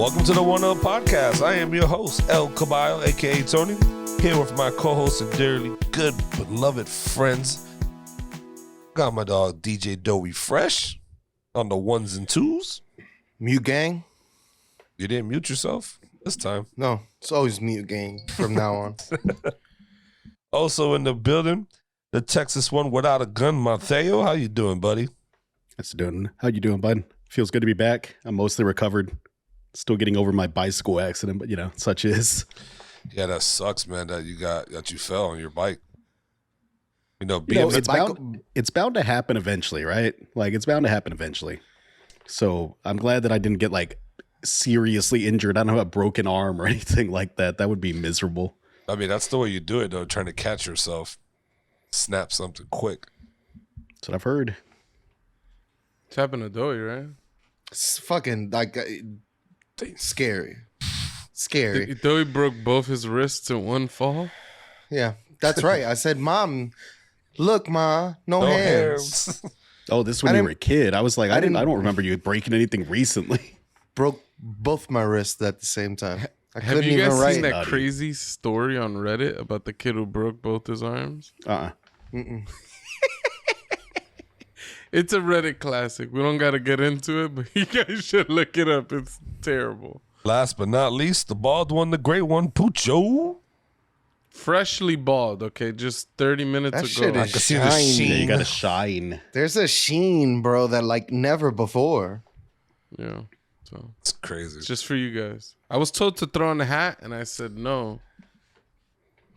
Welcome to the One Up Podcast. I am your host, El Caballo, aka Tony, here with my co-hosts and dearly good, beloved friends. Got my dog DJ Doey Fresh on the ones and twos. Mute gang? You didn't mute yourself this time. No, it's always mute gang from now on. Also in the building, the Texas one without a gun, Mateo. How you doing, buddy? How you doing, bud? Feels good to be back. I'm mostly recovered. Still getting over my bicycle accident, but you know, such is. Yeah, that sucks, man. That you fell on your bike. It's bound to happen eventually, right? Like it's bound to happen eventually. So I'm glad that I didn't get like seriously injured. I don't have a broken arm or anything like that. That would be miserable. I mean, that's the way you do it, though. Trying to catch yourself, snap something quick. That's what I've heard. It's happened to Doey, right? It's fucking like scary. Scary. Doey broke both his wrists in one fall. Yeah, that's right. I said, Mom, look, Ma, no hands. Oh, this when you were a kid. I was like, I don't remember you breaking anything recently. Broke both my wrists at the same time. Have you guys seen that crazy story on Reddit about the kid who broke both his arms? Mm-mm. It's a Reddit classic. We don't got to get into it, but you guys should look it up. It's terrible. Last but not least, the bald one, the great one, Pucho. Freshly bald, okay? Just 30 minutes That ago. shit is I can see the sheen. Yeah, you got to shine. There's a sheen, bro, that like never before. Yeah. So It's crazy. it's just for you guys. I was told to throw on a hat, and I said no.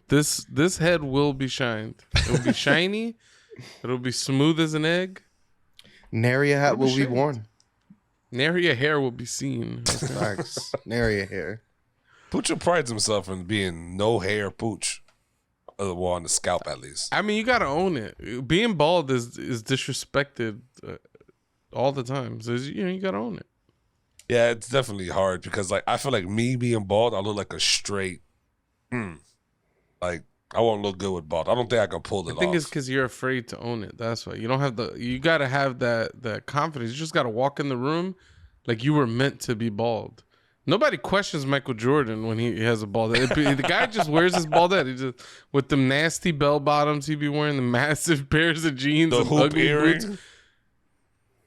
This head will be shined. It will be shiny. It'll be smooth as an egg. Nary a hat will be worn. Nary a hair will be seen. Facts. Nary a hair. Pucho prides himself in being no hair pooch. Well, on the scalp at least. I mean, you gotta own it. Being bald is disrespected all the time. So you gotta own it. Yeah, it's definitely hard because like I feel like me being bald, I look like a straight. Like I won't look good with bald. I don't think I can pull it off. I think it's because you're afraid to own it. That's why you don't have you gotta have that confidence. You just gotta walk in the room like you were meant to be bald. Nobody questions Michael Jordan when he has a bald head. The guy just wears his bald head. He just with them nasty bell bottoms he be wearing, the massive pairs of jeans, the and hoop ugly earring. boots.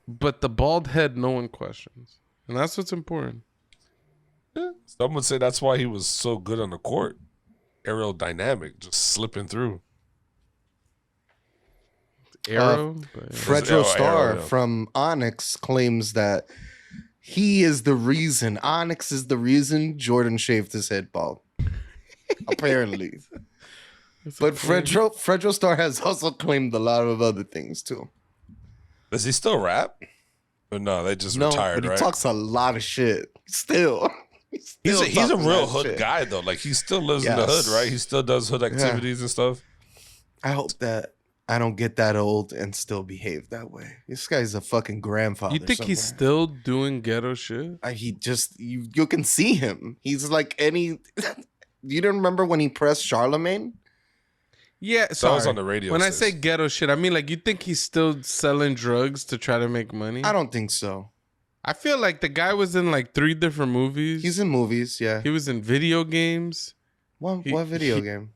But the bald head, no one questions, and that's what's important. Yeah. Some would say that's why he was so good on the court. Aerodynamic, just slipping through. Arrow, Fredro Starr Arrow, yeah. from Onyx claims that he is the reason, Onyx is the reason Jordan shaved his head bald. Apparently. But Fredro Starr has also claimed a lot of other things too. Does he still rap? Or no, they just retired, but he right? talks a lot of shit still. He's a real hood guy though. Like he still lives in the hood, right? He still does hood activities and stuff. I hope that I don't get that old and still behave that way. This guy's a fucking grandfather. You think he's still doing ghetto shit? He just you can see him. He's like any. You don't remember when he pressed Charlemagne? Yeah, That sorry. was on the radio. When I say ghetto shit, I mean like you think he's still selling drugs to try to make money? I don't think so. I feel like the guy was in like 3 different movies. He's in movies, yeah. He was in video games. What video game?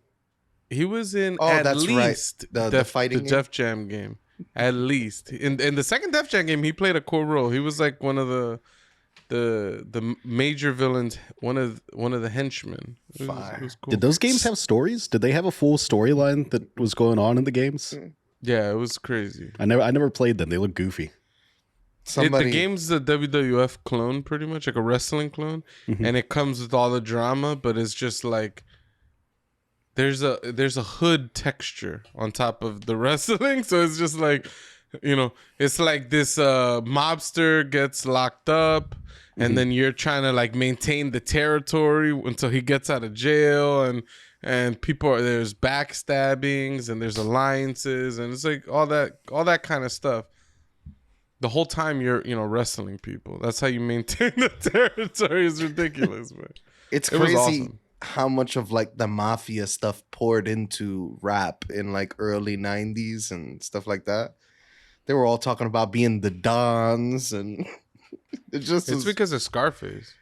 He was in that's least right. The fighting game? Def Jam game. At least in the second Def Jam game, he played a core role. He was like one of the major villains, one of the henchmen. It was cool. Did those games have stories? Did they have a full storyline that was going on in the games? Yeah, it was crazy. I never played them. They look goofy. The game's a WWF clone, pretty much like a wrestling clone, and it comes with all the drama, but it's just like there's a hood texture on top of the wrestling, so it's just like, it's like this mobster gets locked up, and then you're trying to like maintain the territory until he gets out of jail, and there's backstabbings and there's alliances, and it's like all that kind of stuff. The whole time you're, wrestling people. That's how you maintain the territory. It's ridiculous, man. It's It crazy was awesome. how much of like the mafia stuff poured into rap in like early 90s and stuff like that. They were all talking about being the Dons and it just It's because of Scarface.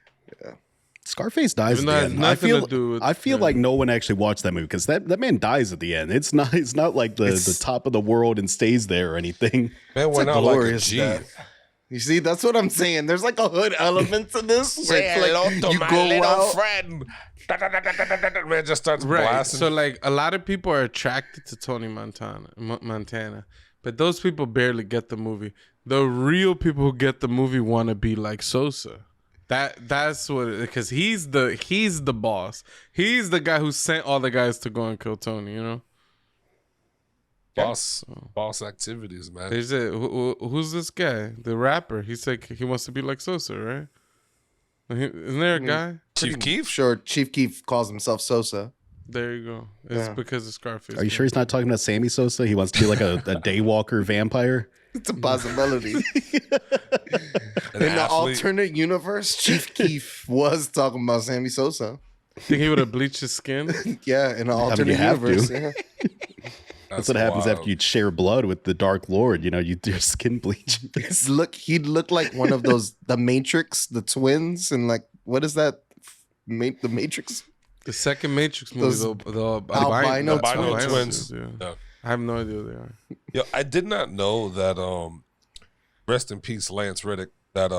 Scarface dies Even at though the it has end. nothing to do with I feel like no one actually watched that movie because that man dies at the end. It's not like the top of the world and stays there or anything. Man It's went a out like a glorious G. death. You see, that's what I'm saying. There's like a hood element to this. Where Say it's like hello to you my go little out. friend. Man just starts Right. blasting. So like a lot of people are attracted to Tony Montana, but those people barely get the movie. The real people who get the movie want to be like Sosa. That's what, because he's the boss. He's the guy who sent all the guys to go and kill Tony. You know. Boss activities, man. There's who's this guy? The rapper. He's like he wants to be like Sosa, right? Isn't there a guy? Chief Keef? Sure, Chief Keef calls himself Sosa. There you go. It's because of Scarface. Are you sure he's not talking about Sammy Sosa? He wants to be like a daywalker vampire. It's a possibility. In the alternate universe, Chief Keef was talking about Sammy Sosa. Think he would have bleached his skin? Yeah, in an alternate have universe. to. Yeah. That's what happens after you share blood with the Dark Lord. You know, you do skin bleach. He'd look like one of those, the Matrix, the twins, and like, what is that? The Matrix? The second Matrix movie, the albino twins. Yeah. Yeah. I have no idea what they are. Yo, I did not know that. Rest in peace, Lance Reddick. That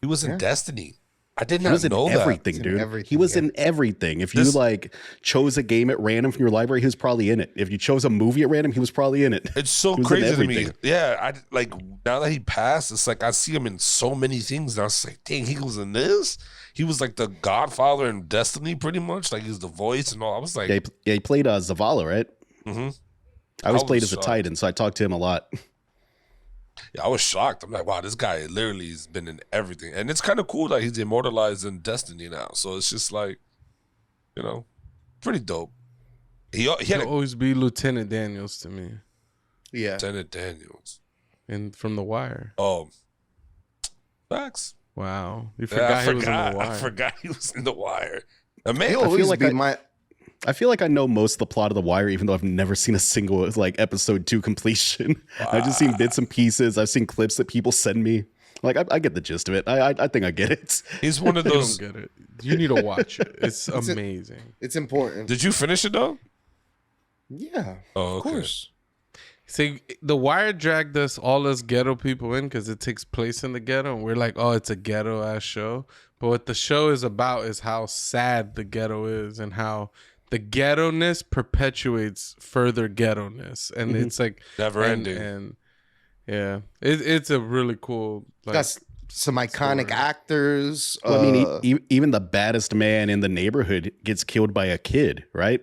he was in Destiny. I did not know that. Everything, dude. Everything, he was in everything. If you like chose a game at random from your library, he was probably in it. If you chose a movie at random, he was probably in it. It's so crazy to me. Yeah, I like now that he passed. It's like I see him in so many things. And I was like, dang, he was in this. He was like the Godfather in Destiny, pretty much. Like he's the voice and all. I was like, he played Zavala, right? Mm-hmm. I always played as a Titan, so I talked to him a lot. Yeah, I was shocked. I'm like, wow, this guy literally has been in everything. And it's kind of cool that he's immortalized in Destiny now. So it's just like, you know, pretty dope. He'll always be Lieutenant Daniels to me. Yeah. Lieutenant Daniels. And from The Wire. Oh. Facts. Wow. You forgot he was in The Wire. I forgot he was in The Wire. I feel like I know most of the plot of The Wire, even though I've never seen a single like episode 2 completion. Wow. I've just seen bits and pieces. I've seen clips that people send me. Like I get the gist of it. I think I get it. He's one of those. You don't get it. You need to watch it. It's amazing. It's important. Did you finish it though? Yeah. Oh, of course. See, The Wire dragged all us ghetto people in because it takes place in the ghetto, and we're like, oh, it's a ghetto ass show. But what the show is about is how sad the ghetto is and how the ghetto-ness perpetuates further ghetto-ness. And it's like never ending. And yeah, it's a really cool. Like, got some iconic actors. Well, I mean, even the baddest man in the neighborhood gets killed by a kid, right?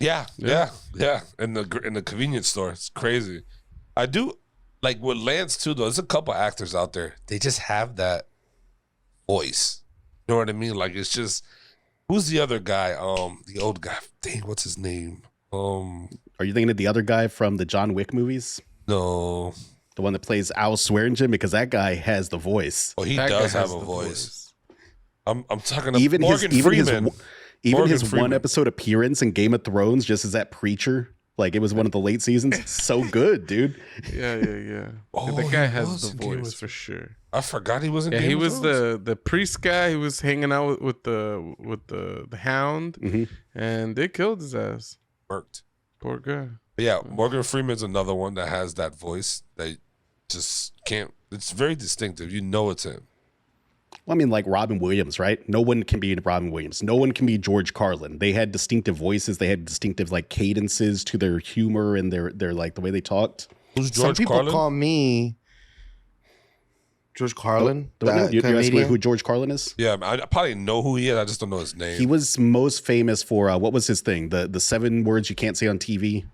Yeah. In the convenience store, it's crazy. I do like with Lance too. Though there's a couple actors out there. They just have that voice. You know what I mean? Like it's just who's the other guy? The old guy. Dang, what's his name? Are you thinking of the other guy from the John Wick movies? No, the one that plays Al Swearingen, because that guy has the voice. Oh, he does have a voice. I'm talking about even Morgan Freeman. Even his one episode appearance in Game of Thrones, just as that preacher, like it was one of the late seasons, so good, dude. Yeah. Oh, that guy has the voice for sure. I forgot he was in. Yeah, Game he of was Thrones. the priest guy. He was hanging out with the hound, and they killed his ass. Worked. Poor guy. But yeah, Morgan Freeman's another one that has that voice that just can't. It's very distinctive. You know it's him. Well, I mean, like Robin Williams, right? No one can be Robin Williams. No one can be George Carlin. They had distinctive voices. They had distinctive like cadences to their humor and their like the way they talked. Who's George Some people Carlin? call me George Carlin. You asking me who George Carlin is? Yeah, I probably know who he is. I just don't know his name. He was most famous for what was his thing? The 7 words you can't say on TV.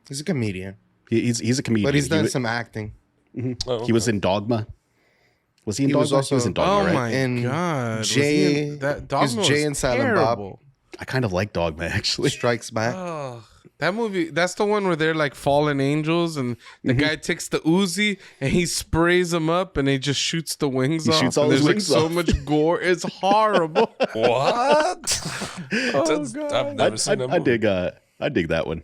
He's a comedian. He's a comedian, but he's done some acting. Mm-hmm. Oh, okay. He was in Dogma. Was he in Dogma? He was in Dogma, right? My God. Dogma was Jay and Silent Bob. I kind of like Dogma, actually. Strikes Back. Oh, that movie, that's the one where they're like fallen angels and the guy takes the Uzi and he sprays them up and he just shoots the wings off. Shoots all his wings like off. so much gore. It's horrible. What? Oh, God. I've never seen that movie. I dig that one.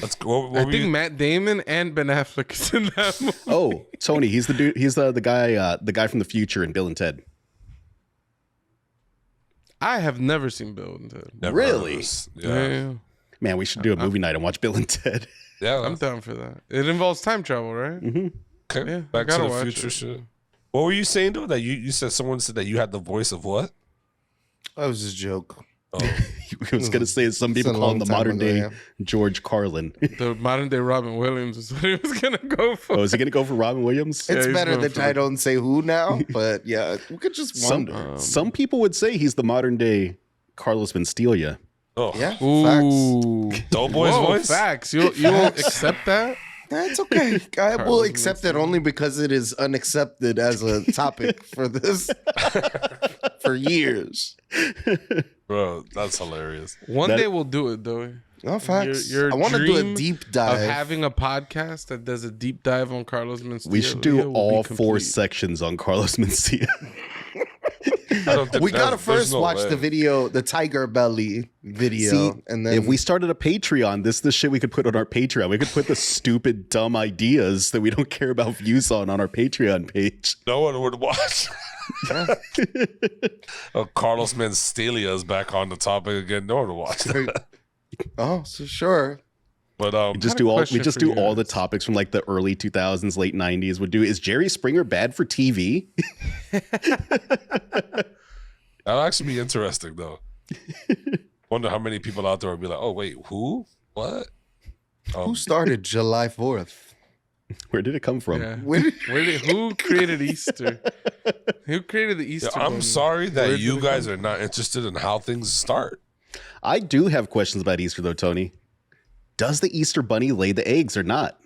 Let's go. I think Matt Damon and Ben Affleck is in that movie. Oh, Tony, he's the dude. He's the guy from the future in Bill and Ted. I have never seen Bill and Ted. Never Really? Yeah. Man, we should do a movie night and watch Bill and Ted. Yeah, I'm down for that. It involves time travel, right? Mm-hmm. okay. Yeah, Back I to gotta the watch future it. shit. What were you saying though? That you said someone said that you had the voice of what? That was just a joke. Oh, I was gonna say some people It's a call him long the time modern ago, day yeah. George Carlin. The modern day Robin Williams is what he was gonna go for. Oh, is he gonna go for Robin Williams? It's he's better going that for I the- don't say who now, but yeah, we could just wonder. Some people would say he's the modern day Carlos Mencia. oh, Yeah, facts. Ooh, Doughboy's Whoa, voice. facts. You'll accept that? That's okay. I will Carlos accept it only because it is unaccepted as a topic for this for years. Bro, that's hilarious. One That- day we'll do it, though. No facts. Your I want to do a dream deep Of dive. having a podcast that does a deep dive on Carlos Mencia. We should do all 4 sections on Carlos Mencia. I don't think We gotta there's first no watch way. the video, the Tiger Belly video, See, and then if we started a Patreon, this shit we could put on our Patreon. We could put the stupid, dumb ideas that we don't care about views on our Patreon page. No one would watch. Oh, Carlos Mencia is back on the topic again. No one would watch that. oh, so sure. But We just do all question the topics from like the early 2000s, late 90s. Would do is Jerry Springer bad for TV? that'll actually be interesting though. Wonder how many people out there would be like, "Oh wait, who? What?" Who started July 4th? Where did it come from? Yeah. When- Who created Easter? Who created the Easter? I'm bunny? sorry Where that did you it guys come are not interested in how things start. I do have questions about Easter though, Tony. Does the Easter bunny lay the eggs or not?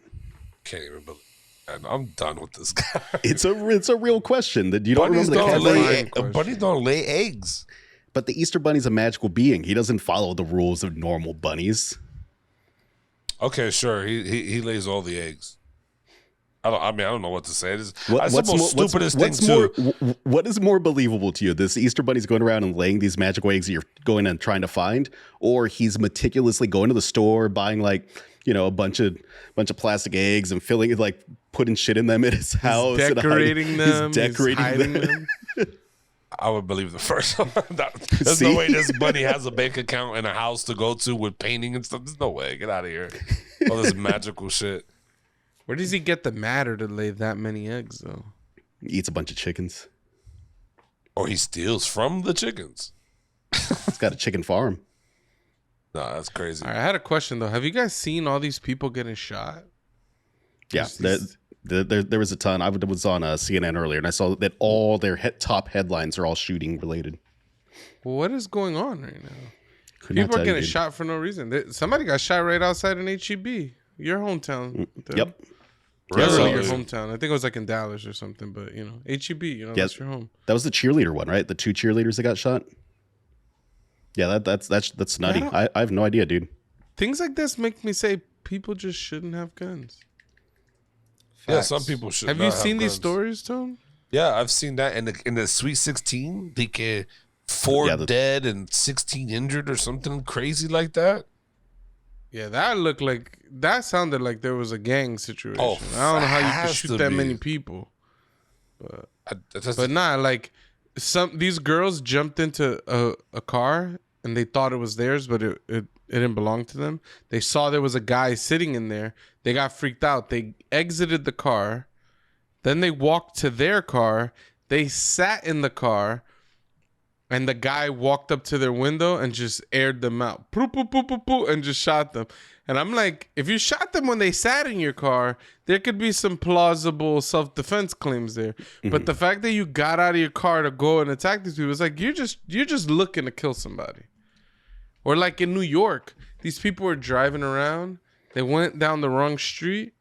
Can't even believe. And I'm done with this guy. It's a real question that you don't Bunnies remember the don't cat lay. question. Bunnies don't lay eggs. But the Easter bunny's a magical being. He doesn't follow the rules of normal bunnies. Okay, sure. He lays all the eggs. I don't know what to say. That's What's the most stupidest thing too. What is more believable to you? This Easter bunny's going around and laying these magical eggs that you're going and trying to find, or he's meticulously going to the store, buying like, a bunch of plastic eggs and filling it, like putting shit in them at his house, and Decorating them. He's decorating hiding them. I would believe the first one. There's no See? way this bunny has a bank account and a house to go to with painting and stuff. There's no way. Get out of here. All this magical shit. Where does he get the matter to lay that many eggs, though? He eats a bunch of chickens. Or he steals from the chickens. He's got a chicken farm. Nah, that's crazy. All right, I had a question though. Have you guys seen all these people getting shot? Yeah, There's there was a ton. I was on CNN earlier, and I saw that all their top headlines are all shooting related. Well, what is going on right now? Could not People are tell you, getting dude. shot for no reason. Somebody got shot right outside an HEB, your hometown. dude. Yep. Literally your Really? hometown. I think it was like in Dallas or something, but HEB, that's your home. That was the cheerleader one, right? The 2 cheerleaders that got shot. Yeah, that's nutty. Yeah. I have no idea, dude. Things like this make me say people just shouldn't have guns. Yeah, Facts. some people should. Have not you seen these guns. stories, Tone? Yeah, I've seen that in the Sweet 16. They get 4 Yeah, dead and 16 injured or something crazy like that. Yeah, that sounded like there was a gang situation. Oh, I don't know how you has could shoot to that be. many people. That's- But nah, like these girls jumped into a car and they thought it was theirs, but it didn't belong to them. They saw there was a guy sitting in there. They got freaked out. They exited the car. Then they walked to their car. They sat in the car. And the guy walked up to their window and just aired them out. Poo, poo, poo, poo, poo, and just shot them. And I'm like, if you shot them when they sat in your car, there could be some plausible self-defense claims there. But the fact that you got out of your car to go and attack these people, it's like you're just looking to kill somebody. Or like in New York, these people were driving around. They went down the wrong street.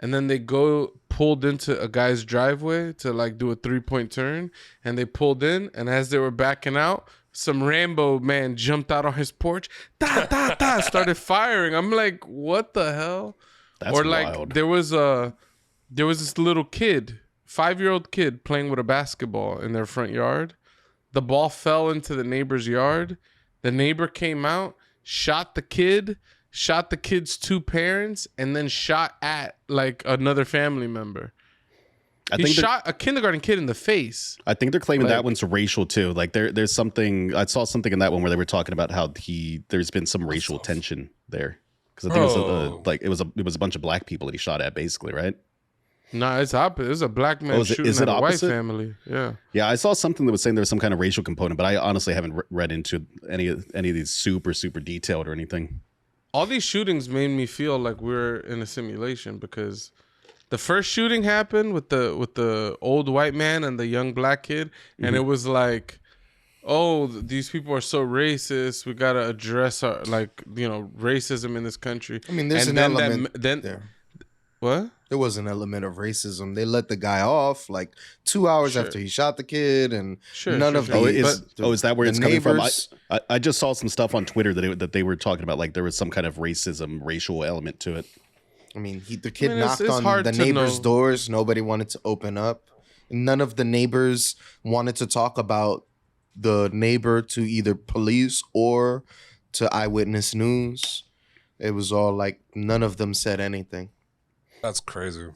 And then they pulled into a guy's driveway to like do a 3-point turn. And they pulled in. And as they were backing out, some Rambo man jumped out on his porch. Da, da, da, started firing. I'm like, what the hell? That's or like wild. there was this little kid, 5-year-old kid playing with a basketball in their front yard. The ball fell into the neighbor's yard. The neighbor came out, shot the kid, shot the kid's two parents, and then shot at like another family member. He shot a kindergarten kid in the face. I think they're claiming that one's racial too. Like there's something, I saw something in that one where they were talking about how there's been some racial tension there, because I think it was a bunch of black people that he shot at, basically, right? No, it's opposite. It was a black man shooting at a white family. Yeah. Yeah, I saw something that was saying there was some kind of racial component, but I honestly haven't read into any of these super detailed or anything. All these shootings made me feel like we're in a simulation, because the first shooting happened with the old white man and the young black kid, and it was like, oh, these people are so racist. We gotta address our racism in this country. I mean, there's an element there. What? There was an element of racism. They let the guy off like 2 hours after he shot the kid, and none of the. Is that where it's coming from? I just saw some stuff on Twitter that they were talking about, like there was some kind of racial element to it. I mean, the kid knocked on the neighbors' doors. Nobody wanted to open up. None of the neighbors wanted to talk about the neighbor to either police or to Eyewitness News. It was all like none of them said anything. That's crazy.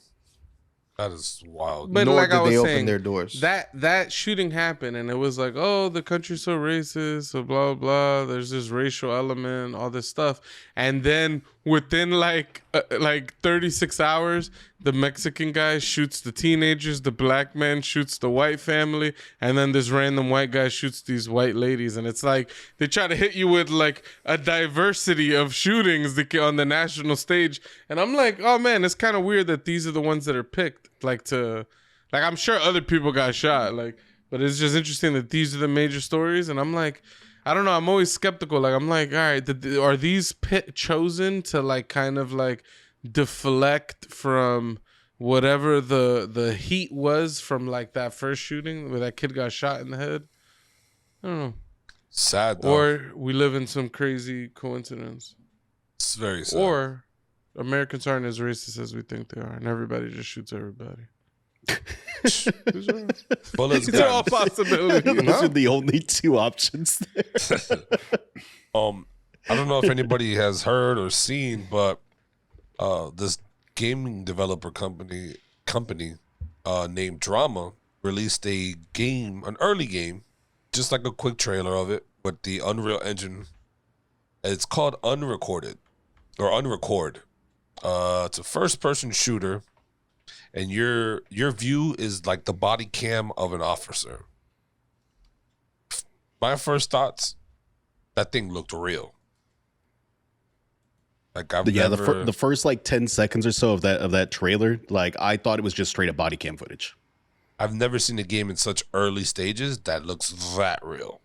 That is wild. But Nor like did I was they saying, open their doors. That shooting happened, and it was like, oh, the country's so racist, so blah blah. There's this racial element, all this stuff, and then within like 36 hours, the Mexican guy shoots the teenagers, the black man shoots the white family, and then this random white guy shoots these white ladies, and it's like they try to hit you with like a diversity of shootings on the national stage, and I'm like, oh man, it's kind of weird that these are the ones that are picked. I'm sure other people got shot, but it's just interesting that these are the major stories, and I'm like, I don't know, I'm always skeptical. Like, I'm like, all right, are these chosen to like kind of like deflect from whatever the heat was from like that first shooting where that kid got shot in the head? I don't know. Sad though. Or we live in some crazy coincidence. It's very sad. Or Americans aren't as racist as we think they are, and everybody just shoots everybody. Bullets. These are all possibilities. Those are the only two options there. I don't know if anybody has heard or seen, but this gaming developer company named Drama released a game, an early game, just like a quick trailer of it with the Unreal Engine. It's called Unrecord. It's a first-person shooter, and your view is like the body cam of an officer. My first thoughts, that thing looked real. Like the first like 10 seconds or so of that trailer, like I thought it was just straight up body cam footage. I've never seen a game in such early stages that looks that real.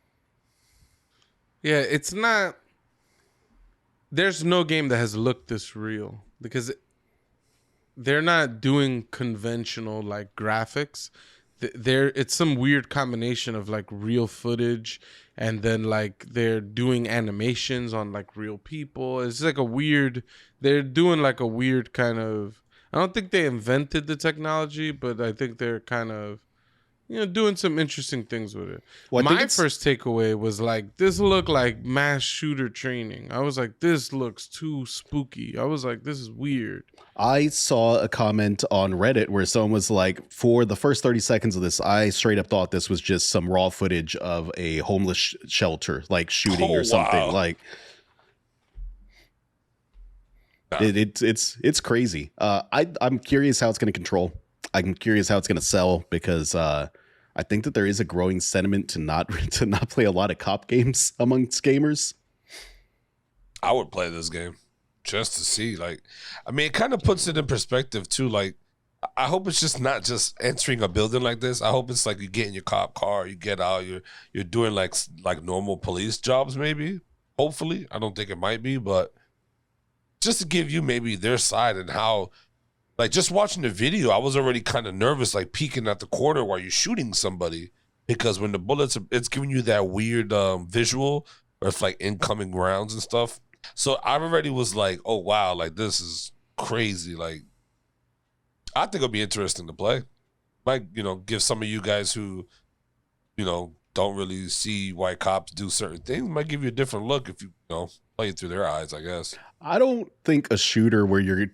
Yeah, it's not. There's no game that has looked this real, because they're not doing conventional like graphics. It's some weird combination of like real footage, and then like they're doing animations on like real people. It's like they're doing like a weird kind of, I don't think they invented the technology, but I think they're kind of, doing some interesting things with it. Well, my first takeaway was like, this looked like mass shooter training. I was like, this looks too spooky. I was like, this is weird. I saw a comment on Reddit where someone was like, for the first 30 seconds of this, I straight up thought this was just some raw footage of a homeless shelter, like shooting or something. Wow. Like, it's crazy. I'm curious how it's going to control. I'm curious how it's going to sell, because I think that there is a growing sentiment to not play a lot of cop games amongst gamers. I would play this game just to see. Like, I mean, it kind of puts it in perspective too. Like, I hope it's just not just entering a building like this. I hope it's like you get in your cop car, you get out, you're doing like normal police jobs maybe. Hopefully, I don't think it might be, but just to give you maybe their side and how. Like, just watching the video, I was already kind of nervous, like peeking at the corner while you're shooting somebody, because when the bullets, it's giving you that weird visual of like incoming rounds and stuff. So I already was like, oh wow, like this is crazy. Like, I think it'll be interesting to play. Might give some of you guys who don't really see why cops do certain things. It might give you a different look if you play it through their eyes, I guess. I don't think a shooter where you're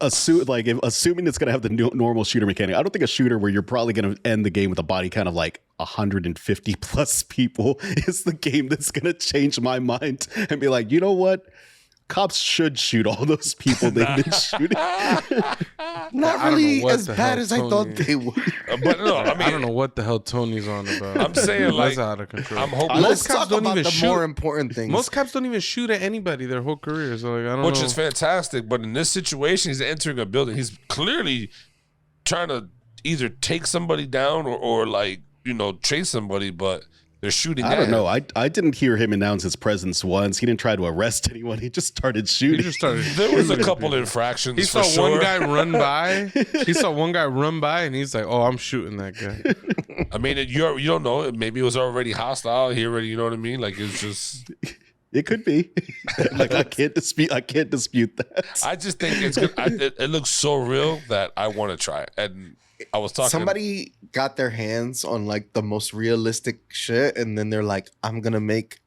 assuming it's going to have the normal shooter mechanic. I don't think a shooter where you're probably going to end the game with a body count of like 150 plus people is the game that's going to change my mind and be like, you know what? Cops should shoot all those people they've been shooting. Not really as bad as I thought they would. But no, I mean, I don't know what the hell Tony's on about. I'm saying like out of control. I'm hoping Let's talk about the more important things. Most cops don't even shoot at anybody their whole career. So like, I don't know. Which is fantastic, but in this situation, he's entering a building. He's clearly trying to either take somebody down or like chase somebody, but they're shooting. I don't know. I didn't hear him announce his presence once. He didn't try to arrest anyone. He just started shooting. There was a couple infractions. He saw one guy run by. He saw one guy run by, and he's like, "Oh, I'm shooting that guy." I mean, you don't know. Maybe it was already hostile. He already, you know what I mean? Like it's just. It could be. Like I can't dispute that. I just think it's good. It looks so real that I want to try it. And I was talking. Somebody got their hands on like the most realistic shit, and then they're like, "I'm gonna make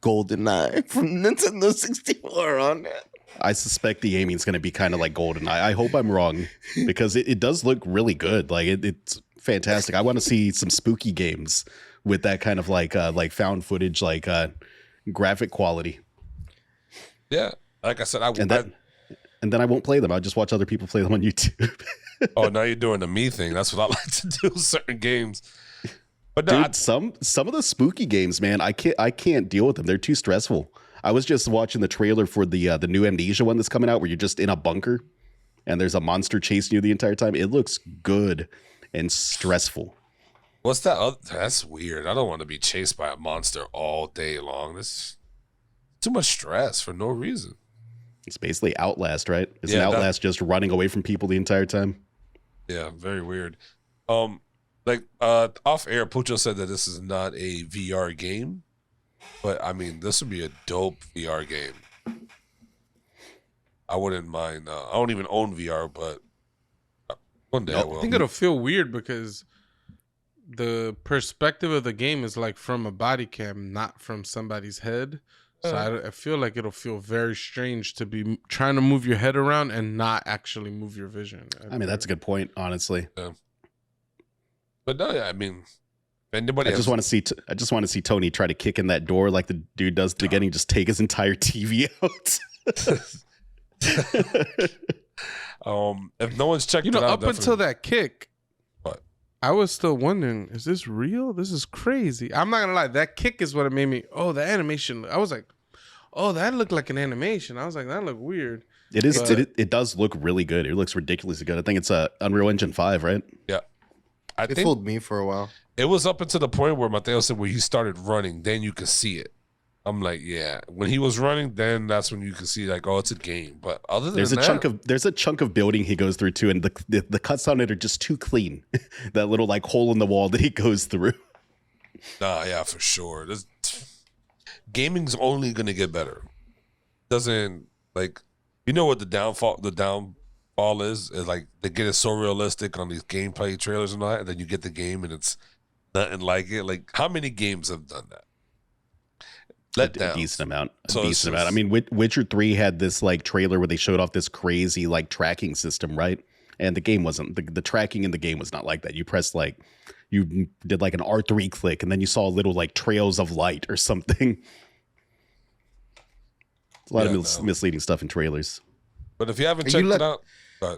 GoldenEye from Nintendo 64 on it." I suspect the aiming's going to be kind of like GoldenEye. I hope I'm wrong because it does look really good. Like it's fantastic. I want to see some spooky games with that kind of like found footage, like graphic quality. Yeah, like I said, and then I won't play them. I'll just watch other people play them on YouTube. Oh, now you're doing the me thing. That's what I like to do. Certain games, but no, dude, some of the spooky games, man, I can't deal with them. They're too stressful. I was just watching the trailer for the new Amnesia one that's coming out, where you're just in a bunker and there's a monster chasing you the entire time. It looks good and stressful. What's that? That's weird. I don't want to be chased by a monster all day long. This too much stress for no reason. It's basically Outlast, right? Isn't Outlast just running away from people the entire time? Yeah, very weird. Off air, Pucho said that this is not a VR game, but I mean, this would be a dope VR game. I wouldn't mind. I don't even own VR, but one day I will. I think it'll feel weird because the perspective of the game is like from a body cam, not from somebody's head. So I feel like it'll feel very strange to be trying to move your head around and not actually move your vision. I mean, that's a good point, honestly. Yeah. But no, yeah, I mean, anybody. I just want to see Tony try to kick in that door like the dude does at the beginning, just take his entire TV out. If no one's checked it out, up until that kick, what? I was still wondering, is this real? This is crazy. I'm not gonna lie, that kick is what it made me. Oh, the animation. I was like, oh, that looked like an animation. I was like, that looked weird. It is. It does look really good. It looks ridiculously good. I think it's Unreal Engine 5, right? Yeah. It fooled me for a while. It was up until the point where Mateo said when he started running, then you could see it. I'm like, yeah. When he was running, then that's when you can see like, oh, it's a game. But other than there's a chunk of building he goes through too, and the cuts on it are just too clean. That little like hole in the wall that he goes through. Nah, yeah, for sure. Gaming's only gonna get better. Doesn't like, you know what the downfall is like they get it so realistic on these gameplay trailers and all that, and then you get the game and it's nothing like it. Like, how many games have done that? A decent amount. I mean, Witcher 3 had this like trailer where they showed off this crazy like tracking system, right? And the game wasn't the tracking in the game was not like that. You pressed like you did like an R3 click, and then you saw little like trails of light or something. A lot of misleading stuff in trailers. But if you haven't checked it out,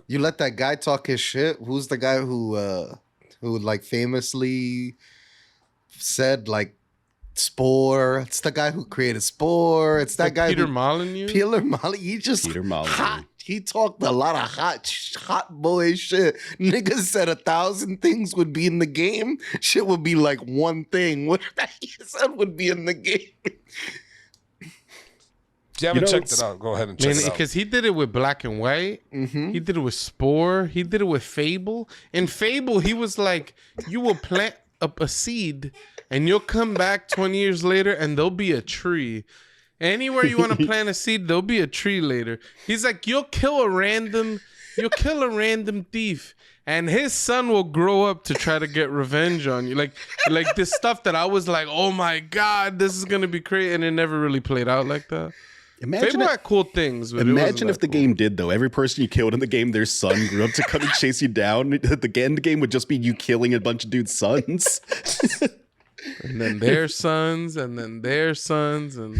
you let that guy talk his shit. Who's the guy who like famously said like Spore? It's the guy who created Spore. It's that guy Peter Molyneux. Peter Molyneux. He talked a lot of hot boy shit. Niggas said 1,000 things would be in the game. Shit would be like one thing. What he said would be in the game. If you haven't checked it out, go ahead and check it out. Because he did it with Black and White. Mm-hmm. He did it with Spore. He did it with Fable. In Fable, he was like, you will plant up a seed and you'll come back 20 years later and there'll be a tree. Anywhere you want to plant a seed, there'll be a tree later. He's like, you'll kill a random thief and his son will grow up to try to get revenge on you. Like this stuff that I was like, oh my God, this is gonna be crazy, and it never really played out like that. Imagine Fable had cool things. But imagine if the game did, though. Every person you killed in the game, their son grew up to come and chase you down. The end game would just be you killing a bunch of dudes' sons. And then their sons, and then their sons, and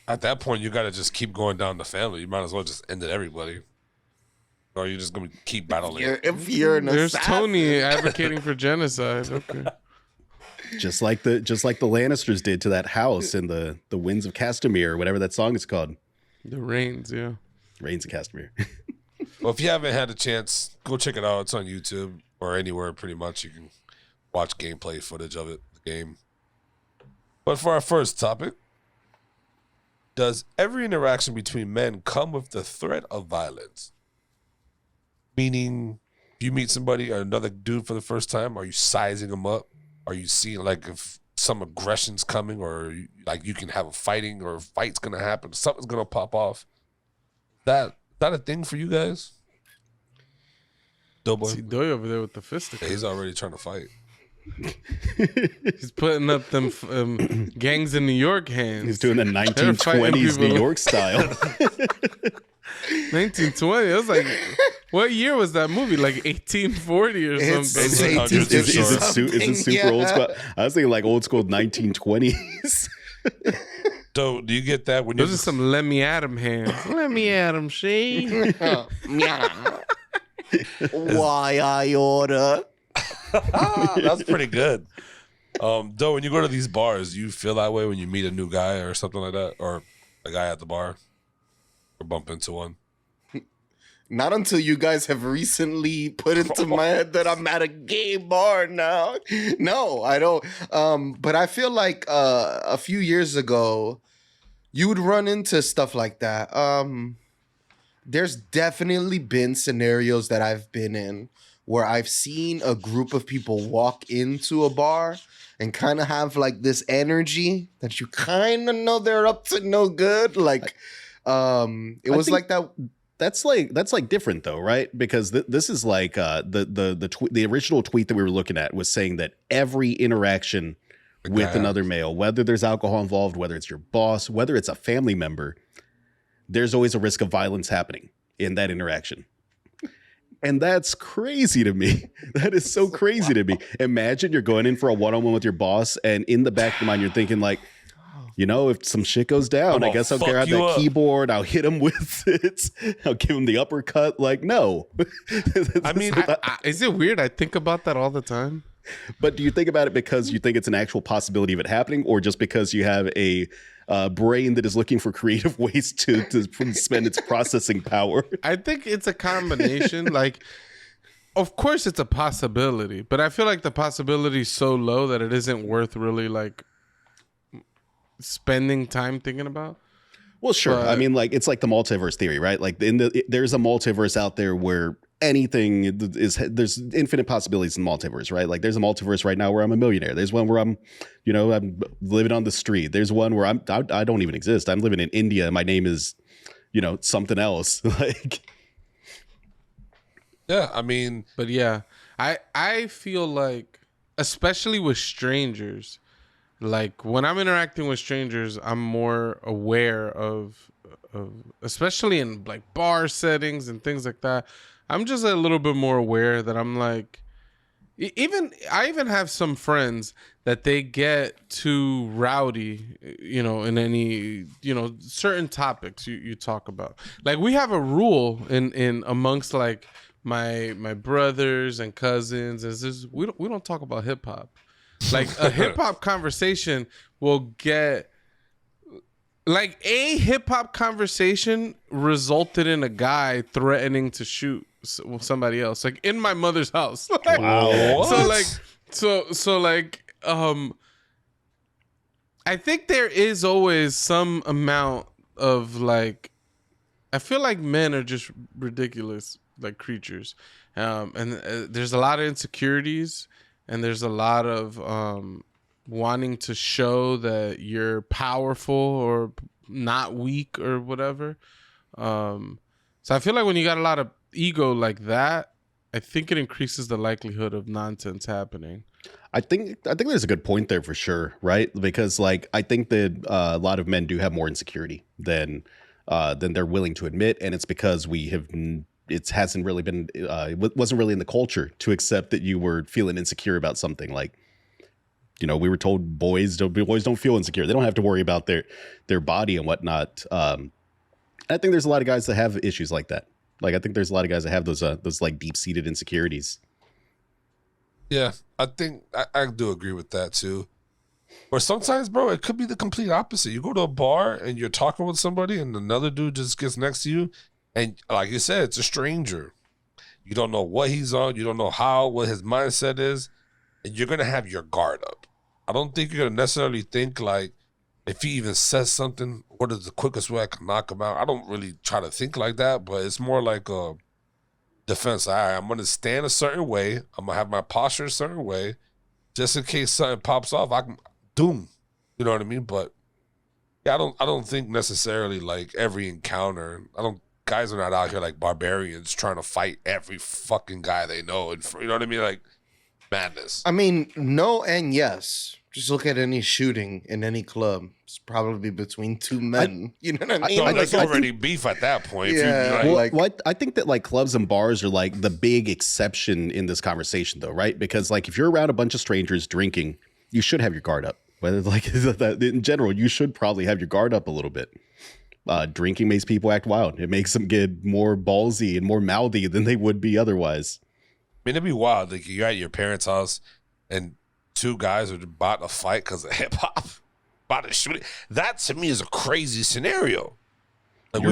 at that point, you got to just keep going down the family. You might as well just end it everybody. Or you're just going to keep battling. If you're an there's assassin. Tony advocating for genocide. Okay. Just like the Lannisters did to that house in the Winds of Castamere, or whatever that song is called. The Reigns, yeah. Reigns of Castamere. Well, if you haven't had a chance, go check it out. It's on YouTube or anywhere pretty much. You can watch gameplay footage of it, the game. But for our first topic, does every interaction between men come with the threat of violence? Meaning, if you meet somebody or another dude for the first time, are you sizing them up? Are you seeing like if some aggression's coming, or like you can have a fighting or a fight's gonna happen, something's gonna pop off? That a thing for you guys? Doughboy, See Doy over there with the fisticuffs. yeah, he's already trying to fight. He's putting up them gangs in New York hands. He's doing the They're fighting 1920s New people. York style. 1920. I was like, what year was that movie? Like 1840 or It's something. It's 18 Is it super yeah. old school? I was thinking like old school 1920s. So, do you get that when you? Those are some let me at 'em hands. Let me at 'em, she. Why I order? That's pretty good. Though, when you go to these bars, you feel that way when you meet a new guy or something like that, or a guy at the bar, or bump into one. Not until you guys have recently put into my head that I'm at a gay bar now. No, I don't. But I feel like a few years ago, you would run into stuff like that. There's definitely been scenarios that I've been in where I've seen a group of people walk into a bar and kind of have like this energy that you kind of know they're up to no good. Like, it was like that. That's like different though, right? Because this is like the original tweet that we were looking at was saying that every interaction with another male, whether there's alcohol involved, whether it's your boss, whether it's a family member, there's always a risk of violence happening in that interaction. And that's crazy to me. That is so crazy to me. Imagine you're going in for a one-on-one with your boss, and in the back of your mind, you're thinking like, you know, if some shit goes down, I guess I'll grab that keyboard, I'll hit him with it, I'll give him the uppercut. Like, no. I mean, Is it weird? I think about that all the time. But do you think about it because you think it's an actual possibility of it happening, or just because you have a brain that is looking for creative ways to spend its processing power? I think it's a combination. Like, of course it's a possibility, but I feel like the possibility is so low that it isn't worth really like spending time thinking about. Well, sure. But, I mean, like, it's like the multiverse theory, right? Like there's a multiverse out there where anything there's infinite possibilities in the multiverse, right? Like there's a multiverse right now where I'm a millionaire. There's one where I'm living on the street. There's one where I don't even exist. I'm living in India and my name is, something else. Like, yeah, I mean, but yeah, I feel like, especially with strangers, like when I'm interacting with strangers, I'm more aware of especially in like bar settings and things like that. I'm just a little bit more aware that I'm like, I even have some friends that they get too rowdy, in any, certain topics you talk about. Like we have a rule in amongst like my brothers and cousins is this, we don't talk about hip hop. Like a hip hop conversation will get, like a hip hop conversation resulted in a guy threatening to shoot somebody else, like in my mother's house. Like, wow. So like, I think there is always some amount of like, I feel like men are just ridiculous, like creatures. And there's a lot of insecurities. And there's a lot of wanting to show that you're powerful or not weak or whatever. So I feel like when you got a lot of ego like that, I think it increases the likelihood of nonsense happening. I think there's a good point there for sure, right? Because like I think that a lot of men do have more insecurity than they're willing to admit, and it's because it hasn't really been wasn't really in the culture to accept that you were feeling insecure about something. Like, you know, we were told boys don't feel insecure; they don't have to worry about their body and whatnot. I think there's a lot of guys that have issues like that. Like I think there's a lot of guys that have those like deep seated insecurities. Yeah, I think I do agree with that too. Or sometimes, bro, it could be the complete opposite. You go to a bar and you're talking with somebody and another dude just gets next to you. And like you said, it's a stranger. You don't know what he's on. You don't know what his mindset is. And you're going to have your guard up. I don't think you're going to necessarily think like, if he even says something, what is the quickest way I can knock him out? I don't really try to think like that, but it's more like a defense. All right, I'm going to stand a certain way. I'm going to have my posture a certain way. Just in case something pops off, I can doom. You know what I mean? But yeah, I don't think necessarily like every encounter. Guys are not out here like barbarians trying to fight every fucking guy they know. And you know what I mean? Like madness. I mean, no and yes. Just look at any shooting in any club. It's probably between two men. You know what I mean? So there's already beef at that point. Yeah. I think that like clubs and bars are like the big exception in this conversation, though, right? Because like if you're around a bunch of strangers drinking, you should have your guard up. Whether like in general, you should probably have your guard up a little bit. Drinking makes people act wild. It makes them get more ballsy and more mouthy than they would be otherwise. I mean, it'd be wild. Like you're at your parents' house and two guys are about to fight because of hip hop, about to shoot it. That to me is a crazy scenario. Like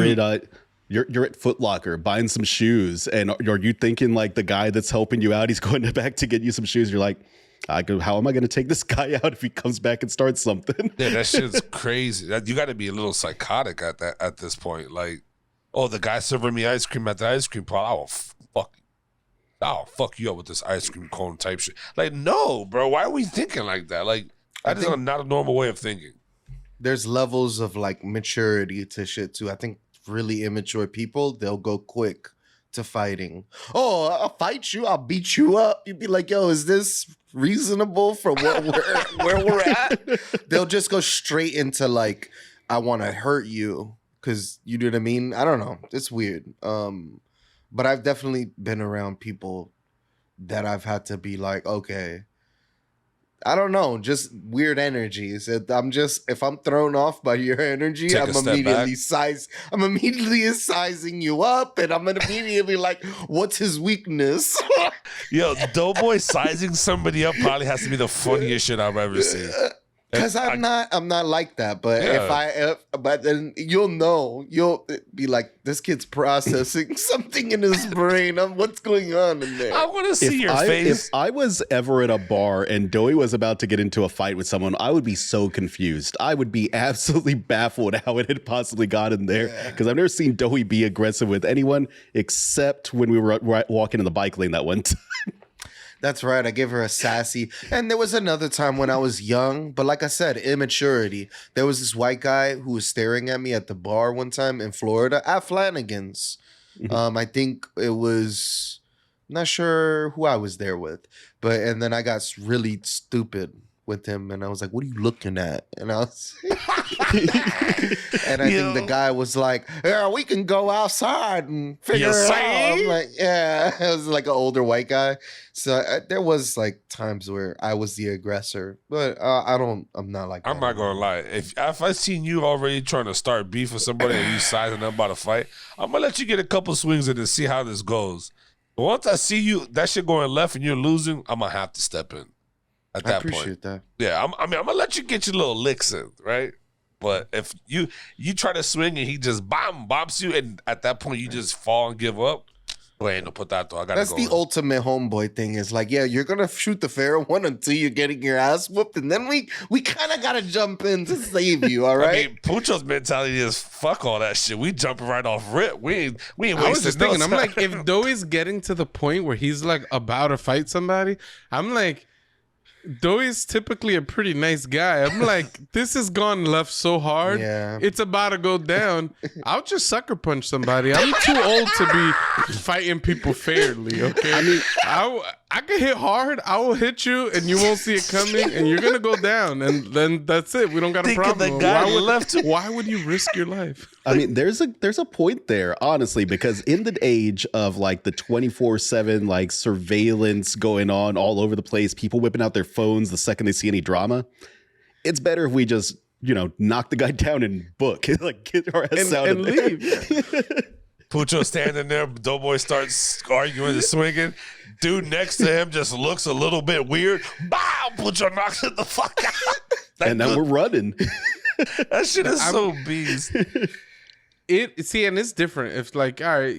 you're at Foot Locker buying some shoes, and are you thinking like the guy that's helping you out, he's going back to get you some shoes? You're like, how am I going to take this guy out if he comes back and starts something? Yeah, that shit's crazy. You got to be a little psychotic at this point. Like, oh, the guy serving me ice cream at the ice cream parlor. I'll fuck you up with this ice cream cone type shit. Like, no, bro. Why are we thinking like that? Like, that is not a normal way of thinking. There's levels of like maturity to shit too. I think really immature people, they'll go quick to fighting. Oh, I'll fight you. I'll beat you up. You'd be like, yo, is this reasonable for where we're at? They'll just go straight into like, I want to hurt you because you know what I mean? I don't know. It's weird. But I've definitely been around people that I've had to be like, okay, I don't know, just weird energies. If I'm thrown off by your energy, I'm immediately sizing you up, and I'm immediately like, what's his weakness? Yo, Doughboy sizing somebody up probably has to be the funniest shit I've ever seen. Because I'm not like that, but but then you'll be like, this kid's processing something in his brain. What's going on in there? I want to see your face. If I was ever at a bar and Doey was about to get into a fight with someone, I would be so confused. I would be absolutely baffled how it had possibly gotten there, because I've never seen Doey be aggressive with anyone except when we were walking in the bike lane that one time. That's right. I gave her a sassy. And there was another time when I was young, but like I said, immaturity. There was this white guy who was staring at me at the bar one time in Florida at Flanagan's. I think it was, not sure who I was there with, and then I got really stupid with him, and I was like, what are you looking at? And I was and I think the guy was like, yeah, we can go outside and figure it out. I'm like, yeah. It was like an older white guy. So there was like times where I was the aggressor, but I'm not like that. I'm not gonna lie. If I seen you already trying to start beef with somebody and you sizing up about to fight, I'm gonna let you get a couple swings in and see how this goes. But once I see you, that shit going left and you're losing, I'm gonna have to step in. At that point. I appreciate that. Yeah, I'm gonna let you get your little licks in, right? But if you try to swing and he just bops you, and at that point you just fall and give up, well, ain't no put that though. That's the ultimate homeboy thing. Is like, yeah, you're gonna shoot the fair one until you're getting your ass whooped, and then we kind of gotta jump in to save you. All right. I mean, Pucho's mentality is fuck all that shit. We jumping right off rip. We ain't wasting I was just thinking, I'm like, if Doey's getting to the point where he's like about to fight somebody, I'm like, Doey's typically a pretty nice guy. I'm like, this has gone left so hard. Yeah. It's about to go down. I'll just sucker punch somebody. I'm too old to be fighting people fairly, okay? I mean, I can hit hard. I will hit you, and you won't see it coming, and you're going to go down. And then that's it. We don't got a problem. Why would you risk your life? I mean, there's a point there, honestly, because in the age of like the 24/7 like surveillance going on all over the place, people whipping out their phones the second they see any drama, it's better if we just, knock the guy down and book, like get our ass out and leave. Pucho standing there, Doughboy starts arguing and swinging. Dude next to him just looks a little bit weird. Bow! Pucho knocks it the fuck out. And then we're running. That shit is so beast. And it's different. If like, all right,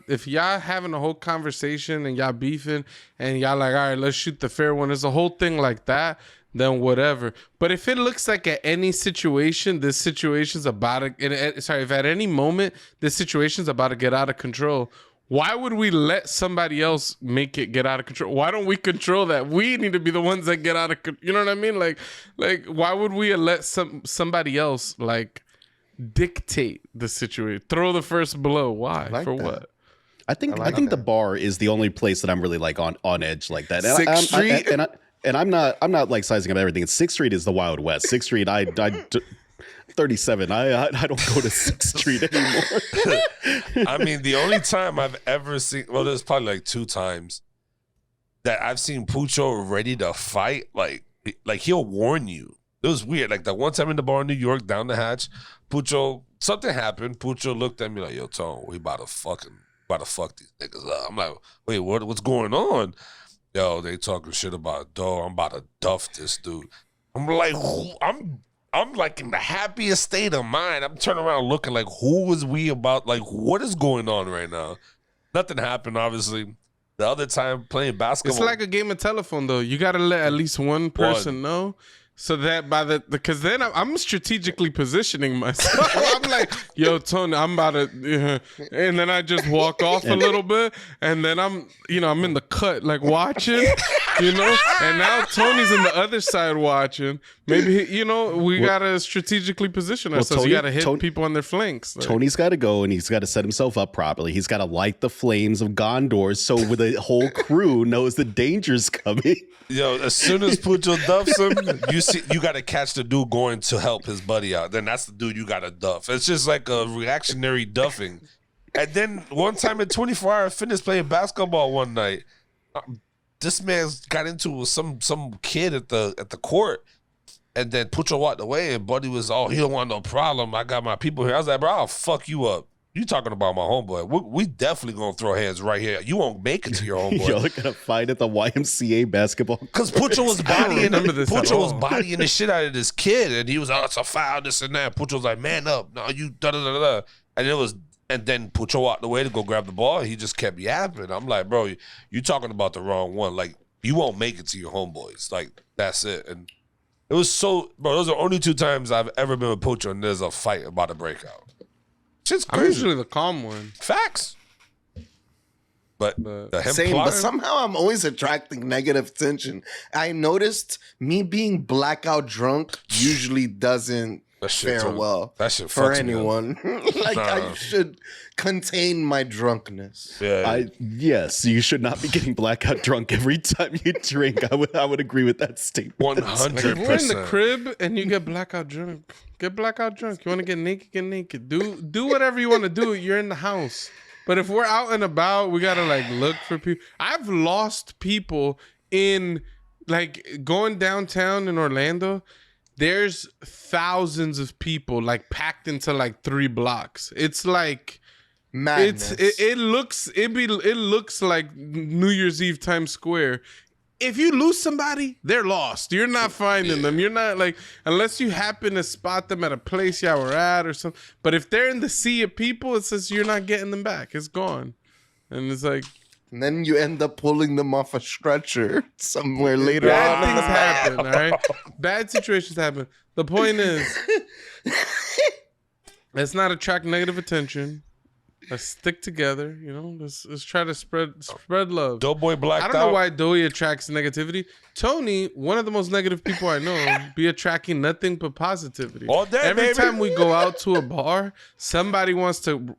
if y'all having a whole conversation and y'all beefing and y'all like, all right, let's shoot the fair one. It's a whole thing like that, then whatever. But if it looks like at any situation, this situation's about to, if at any moment this situation's about to get out of control, why would we let somebody else make it get out of control? Why don't we control that? We need to be the ones that get out of control. You know what I mean? Like why would we let somebody else like dictate the situation? Throw the first blow. Why? Like For that. what? I think the bar is the only place that I'm really like on edge like that. And 6th Street? I'm not like sizing up everything. 6th Street is the Wild West. 6th Street, I 37. I don't go to 6th Street anymore. I mean, the only time I've ever seen, well, there's probably like 2 times that I've seen Pucho ready to fight. Like he'll warn you. It was weird. Like that one time in the bar in New York, down the hatch, Pucho, something happened. Pucho looked at me like, yo, Tone, we about to fuck these niggas up. I'm like, wait, what's going on? Yo, they talking shit about Doe. I'm about to duff this dude. I'm like, I'm like in the happiest state of mind. I'm turning around looking like, who was we about? Like, what is going on right now? Nothing happened, obviously. The other time playing basketball. It's like a game of telephone, though. You got to let at least one person know. So that because then I'm strategically positioning myself. I'm like, yo, Tony, I'm about to, and then I just walk off a little bit, and then I'm in the cut, like watching, and now Tony's in the other side watching. Maybe, we got to strategically position ourselves. You got to hit people on their flanks. Like. Tony's got to go, and he's got to set himself up properly. He's got to light the flames of Gondor so the whole crew knows the danger's coming. Yo, as soon as Pucho duffs him, you got to catch the dude going to help his buddy out. Then that's the dude you got to duff. It's just like a reactionary duffing. And then one time at 24-hour fitness playing basketball one night, this man got into with some kid at the court, and then Pucho walked away, and buddy was, he don't want no problem. I got my people here. I was like, bro, I'll fuck you up. You talking about my homeboy. We definitely going to throw hands right here. You won't make it to your homeboy. Y'all gonna fight at the YMCA basketball? Because Pucho was bodying the shit out of this kid, and he was, it's a foul, this and that. Pucho was like, man up. No, you da-da-da-da. And then Pucho walked away to go grab the ball. He just kept yapping. I'm like, bro, you talking about the wrong one. Like, you won't make it to your homeboys. Like, that's it. And it was so, bro, those are the only 2 times I've ever been with Pucho, and there's a fight about to break out. Shit's crazy. I'm usually the calm one. Facts. But but somehow I'm always attracting negative attention. I noticed me being blackout drunk usually doesn't fare well for anyone. I should contain my drunkenness. Yeah. Yes, you should not be getting blackout drunk every time you drink. I would agree with that statement. 100%. If we're in the crib and you get blackout drunk, get blackout drunk. You want to get naked. Do whatever you want to do. You're in the house. But if we're out and about, we gotta like look for people. I've lost people in like going downtown in Orlando. There's thousands of people like packed into like 3 blocks. It's like madness. It looks like New Year's Eve Times Square. If you lose somebody, they're lost. You're not finding them. You're not like, unless you happen to spot them at a place y'all were at or something. But if they're in the sea of people, it says you're not getting them back. It's gone. And it's like, and then you end up pulling them off a stretcher somewhere later on. Bad things happen, all right? Bad situations happen. The point is, let's not attract negative attention. Let's stick together. Let's try to spread love. Doughboy blacked out. I don't know why Doey attracts negativity. Tony, one of the most negative people I know, be attracting nothing but positivity. All day, Every baby. time we go out to a bar, somebody wants to.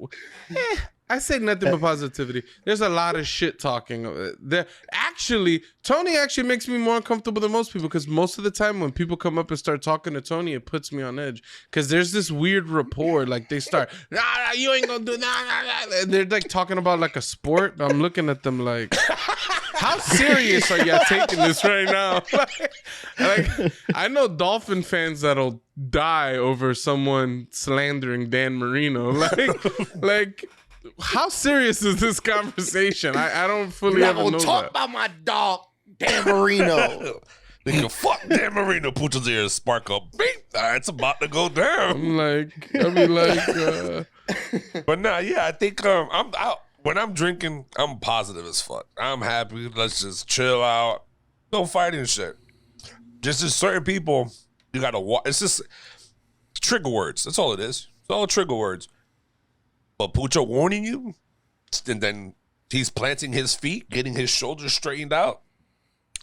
I say nothing but positivity. There's a lot of shit talking. Tony actually makes me more uncomfortable than most people, because most of the time when people come up and start talking to Tony, it puts me on edge. Because there's this weird rapport. Like they start, you ain't gonna do that. And they're like talking about like a sport. I'm looking at them like, how serious are y'all taking this right now? like, I know Dolphin fans that'll die over someone slandering Dan Marino. Like. How serious is this conversation? I don't fully ever know talk that. about my dog, Dan Marino. Nigga, fuck Dan Marino. Put his ears spark up. Beep. It's about to go down. But nah, yeah, I think I'm out. When I'm drinking, I'm positive as fuck. I'm happy. Let's just chill out. No fighting shit. Just as certain people, you gotta watch. It's just trigger words. That's all it is. It's all trigger words. But Pucho warning you, and then he's planting his feet, getting his shoulders straightened out.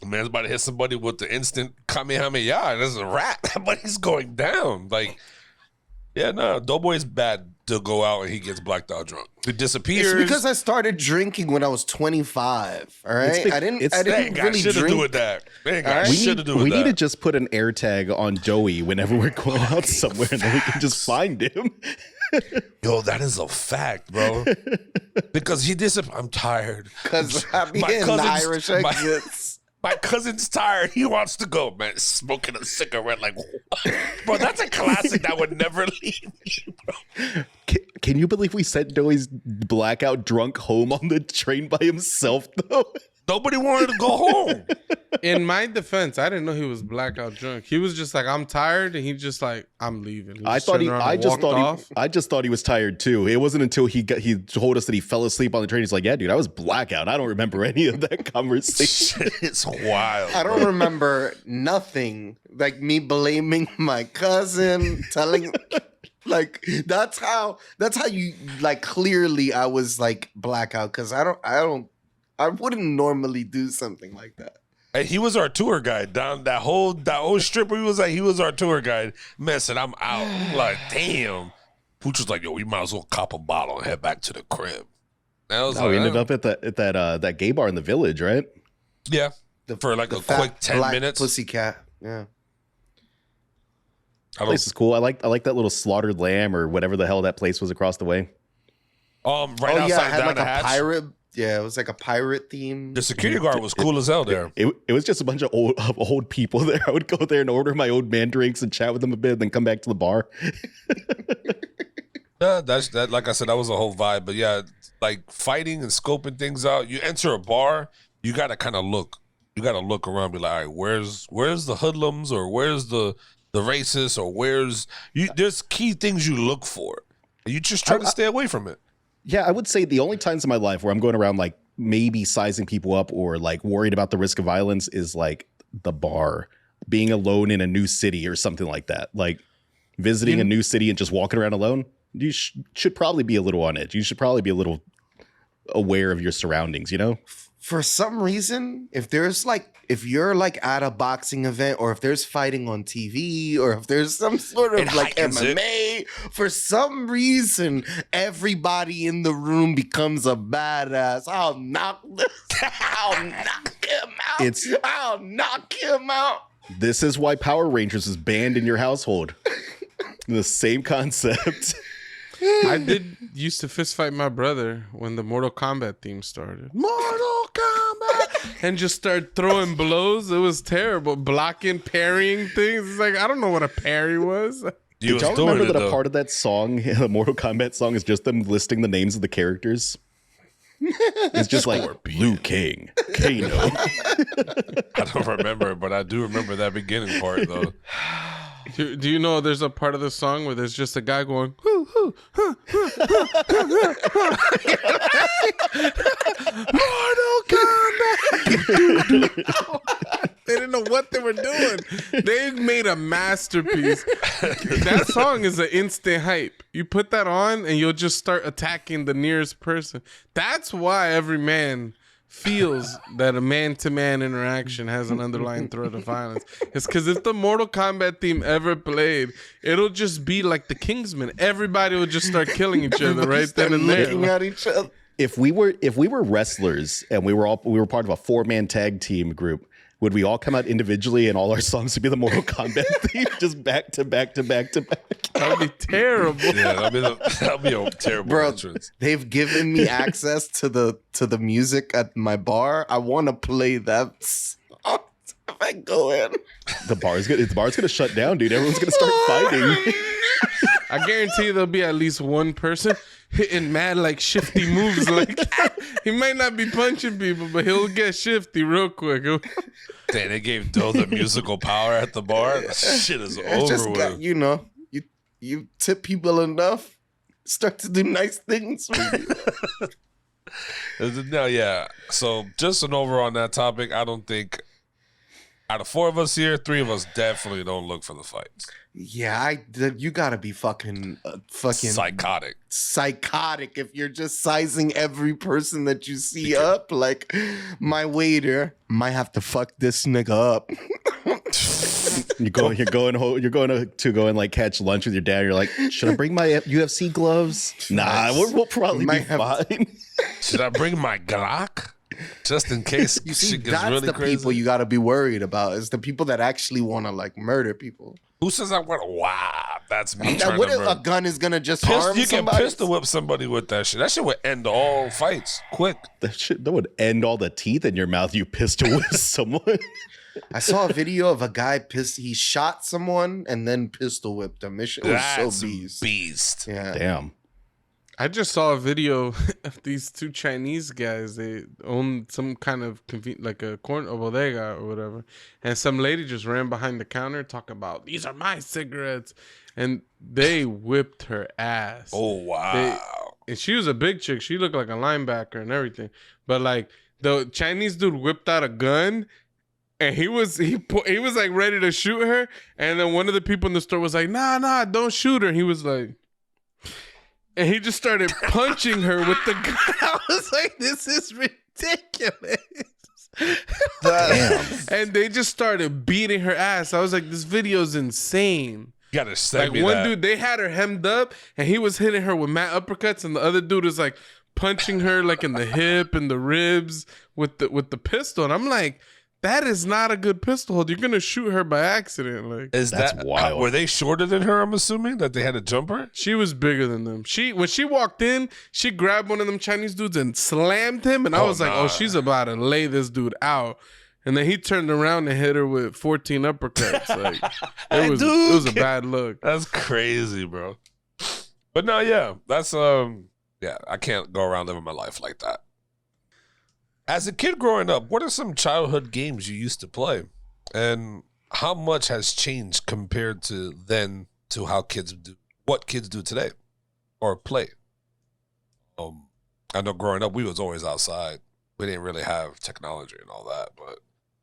The man's about to hit somebody with the instant Kamehameha. This is a wrap, but he's going down. Like, yeah, no, Doughboy's bad to go out and he gets blacked out drunk. He disappears. It's because I started drinking when I was 25. All right, I didn't really shit to drink. do with that. They ain't got All right? shit to do with We that. need to just put an air tag on Joey whenever we're going out somewhere, and then we can just find him. Yo, that is a fact, bro. Because he disappeared. I'm tired. Because I be getting Irish exits. My cousin's tired. He wants to go, man. Smoking a cigarette, like, bro. That's a classic that would never leave me, bro. Can you believe we sent Joey's blackout drunk home on the train by himself, though? Nobody wanted to go home. In my defense, I didn't know he was blackout drunk. He was just like, I'm tired, and he just like, I'm leaving. I just thought he was tired too. It wasn't until he told us that he fell asleep on the train. He's like, yeah, dude, I was blackout. I don't remember any of that conversation. It's wild. I don't remember nothing. Like me blaming my cousin, telling like that's how you like clearly I was like blackout, because I wouldn't normally do something like that. And he was our tour guide down that whole strip where he was our tour guide. Man said, I'm out. I'm like, damn. Pooch was like, yo, we might as well cop a bottle and head back to the crib. And I was we ended up at that gay bar in the Village, right? Yeah. For like a quick 10 minutes. Pussycat. Yeah. Place is cool. I like that little slaughtered lamb or whatever the hell that place was across the way. Right it outside had down like the a hatch. pirate. Yeah, it was like a pirate theme. The security guard was cool as hell there. It was just a bunch of old people there. I would go there and order my old man drinks and chat with them a bit, and then come back to the bar. Yeah, that. Like I said, that was a whole vibe. But yeah, like fighting and scoping things out. You enter a bar, you gotta kind of look. You gotta look around, and be like, all right, where's the hoodlums, or where's the racists, or where's you? There's key things you look for. You just try to stay away from it. Yeah, I would say the only times in my life where I'm going around like maybe sizing people up or like worried about the risk of violence is like the bar, being alone in a new city or something like that. Like visiting a new city and just walking around alone. You should probably be a little on edge. You should probably be a little aware of your surroundings, you know? For some reason, if you're like at a boxing event, or if there's fighting on TV, or if there's some sort of like MMA, for some reason, everybody in the room becomes a badass. I'll knock him out. This is why Power Rangers is banned in your household. The same concept. I used to fist fight my brother when the Mortal Kombat theme started. Mortal Kombat! And just start throwing blows. It was terrible. Blocking, parrying things. It's like, I don't know what a parry was. Did y'all remember that a part of that song, the Mortal Kombat song, is just them listing the names of the characters? It's just like Liu Kang, Kano. I don't remember, but I do remember that beginning part though. Do you know there's a part of the song where there's just a guy going, Mortal Kombat. They didn't know what they were doing. They made a masterpiece. That song is an instant hype. You put that on and you'll just start attacking the nearest person. That's why every man feels that a man-to-man interaction has an underlying threat of violence. It's because if the Mortal Kombat theme ever played, it'll just be like the Kingsman. Everybody will just start killing each other right then and there. Looking at each other. If we were wrestlers and we were part of a 4-man tag team group, would we all come out individually and all our songs would be the Mortal Kombat theme, just back to back to back to back? That'd be terrible. Yeah, that'd be a terrible entrance. They've given me access to the music at my bar. I want to play that song if I go in. The bar's gonna shut down, dude. Everyone's gonna start fighting. I guarantee you there'll be at least one person hitting mad like shifty moves. Like he might not be punching people, but he'll get shifty real quick. Damn, they gave Doe the musical power at the bar. That shit is over Just with. You tip people enough, start to do nice things for you. No, yeah. So just an over on that topic, I don't think out of 4 of us here, 3 of us definitely don't look for the fights. Yeah, you gotta be fucking Psychotic if you're just sizing every person that you see up. Like, my waiter might have to fuck this nigga up. You're going to go and like catch lunch with your dad. You're like, should I bring my UFC gloves? Nah, we'll probably be fine. Should I bring my Glock? Just in case You see, shit gets that's really the crazy. people you got to be worried about. Is the people that actually want to like murder people. Who says I want to? Wow, that's me Now, trying what to if murder. a gun is gonna just harm You can somebody? pistol whip somebody with that shit. That shit would end all fights quick. That would end all the teeth in your mouth. You pistol whip someone. I saw a video of a guy he shot someone and then pistol whipped him. It was so beast. Yeah. Damn. I just saw a video of these 2 Chinese guys. They own some kind of like a bodega or whatever. And some lady just ran behind the counter talking about, these are my cigarettes. And they whipped her ass. Oh, wow. And she was a big chick. She looked like a linebacker and everything. But like the Chinese dude whipped out a gun and he was like ready to shoot her. And then one of the people in the store was like, nah, don't shoot her. And he was like, and he just started punching her with the gun. I was like, this is ridiculous. Damn. And they just started beating her ass. I was like, this video's insane. You gotta send me Like one that. dude, they had her hemmed up and he was hitting her with mad uppercuts, and the other dude was like punching her like in the hip and the ribs with the pistol. And I'm like, that is not a good pistol hold. You're gonna shoot her by accident. Like, Is That's that wild. Were they shorter than her? I'm assuming that they had to jump her. she was bigger than them. When she walked in, she grabbed one of them Chinese dudes and slammed him. And I was like, nah. oh, she's about to lay this dude out. And then he turned around and hit her with 14 uppercuts. Like, it was a bad look. That's crazy, bro. But no, yeah, that's yeah, I can't go around living my life like that. As a kid growing up, what are some childhood games you used to play? And how much has changed compared to then to how kids do, what kids do today or play? I know growing up, we was always outside. We didn't really have technology and all that.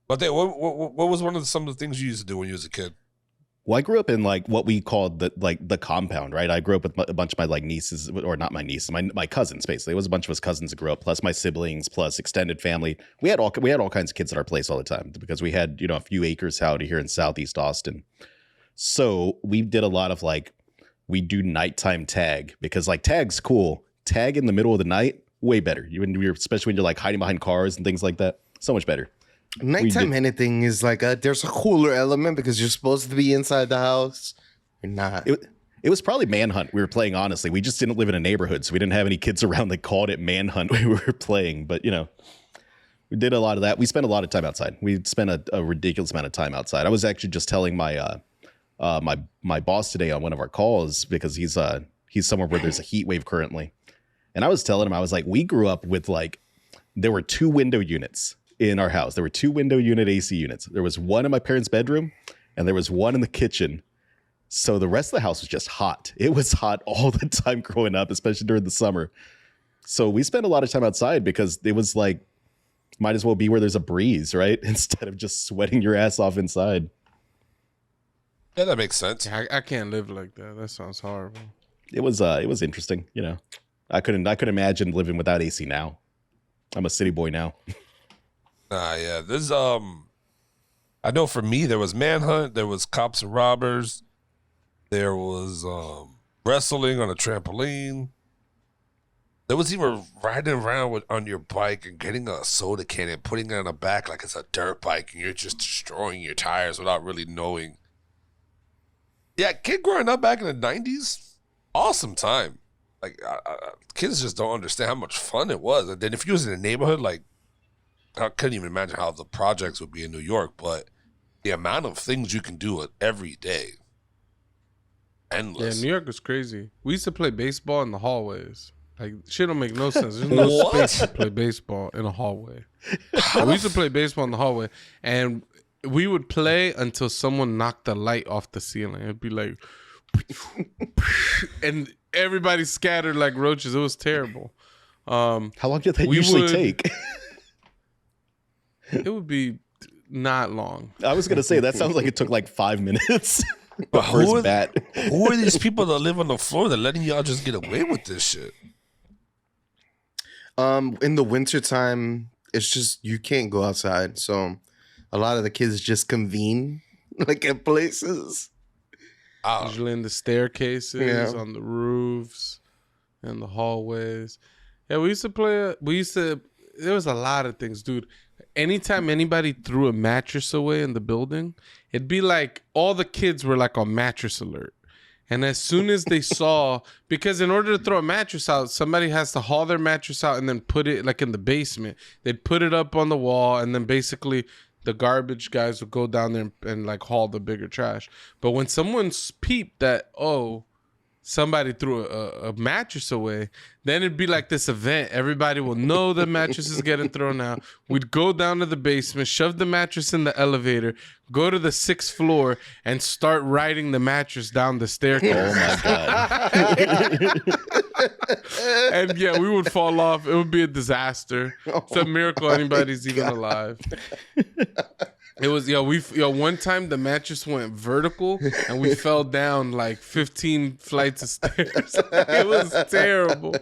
But then, what was some of the things you used to do when you was a kid? Well, I grew up in like what we called the compound, right? I grew up with a bunch of my like nieces, or not my nieces, my cousins. Basically, it was a bunch of us cousins that grew up, plus my siblings, plus extended family. We had all kinds of kids at our place all the time because we had a few acres out here in Southeast Austin. So we did a lot of like, we do nighttime tag because like tag's cool. Tag in the middle of the night, way better. Especially when you're like hiding behind cars and things like that, so much better. Nighttime anything is like there's a cooler element because you're supposed to be inside the house. You're not. It was probably Manhunt we were playing, honestly. We just didn't live in a neighborhood, so we didn't have any kids around that called it Manhunt we were playing. But, we did a lot of that. We spent a lot of time outside. We spent a ridiculous amount of time outside. I was actually just telling my my boss today on one of our calls because he's somewhere where there's a heat wave currently. And I was telling him, I was like, we grew up with like, there were 2 window units in our house. There were 2 window unit AC units. There was one in my parents' bedroom and there was one in the kitchen. So the rest of the house was just hot. It was hot all the time growing up, especially during the summer. So we spent a lot of time outside because it was like, might as well be where there's a breeze, right? Instead of just sweating your ass off inside. Yeah, that makes sense. I can't live like that. That sounds horrible. It was interesting, you know. I couldn't imagine living without AC now. I'm a city boy now. Yeah. There's I know for me there was Manhunt, there was Cops and Robbers, there was wrestling on a trampoline. There was even riding around on your bike and getting a soda can and putting it on the back like it's a dirt bike and you're just destroying your tires without really knowing. Yeah, kid growing up back in the 90s, awesome time. Like, kids just don't understand how much fun it was. And then if you was in a neighborhood, like, I couldn't even imagine how the projects would be in New York, but the amount of things you can do every day, endless. Yeah, New York was crazy. We used to play baseball in the hallways. Like, shit don't make no sense. There's no space to play baseball in a hallway. We used to play baseball in the hallway, and we would play until someone knocked the light off the ceiling. It'd be like, and everybody scattered like roaches. It was terrible. How long did that usually take? It would be not long. I was going to say, that sounds like it took like 5 minutes. But who are these people that live on the floor that letting y'all just get away with this shit? In the wintertime, it's just you can't go outside. So a lot of the kids just convene like at places. Usually in the staircases, on the roofs, in the hallways. Yeah, there was a lot of things, dude. Anytime anybody threw a mattress away in the building, it'd be like all the kids were like on mattress alert. And as soon as they saw, because in order to throw a mattress out, somebody has to haul their mattress out and then put it like in the basement. They'd put it up on the wall, and then basically the garbage guys would go down there and like haul the bigger trash. But when someone's peeped that, oh, somebody threw a mattress away, then it'd be like this event. Everybody will know the mattress is getting thrown out. We'd go down to the basement, shove the mattress in the elevator, go to the 6th floor, and start riding the mattress down the staircase. Oh my God. And yeah, we would fall off. It would be a disaster. It's a miracle anybody's even alive. It was one time the mattress went vertical and we fell down like 15 flights of stairs. It was terrible.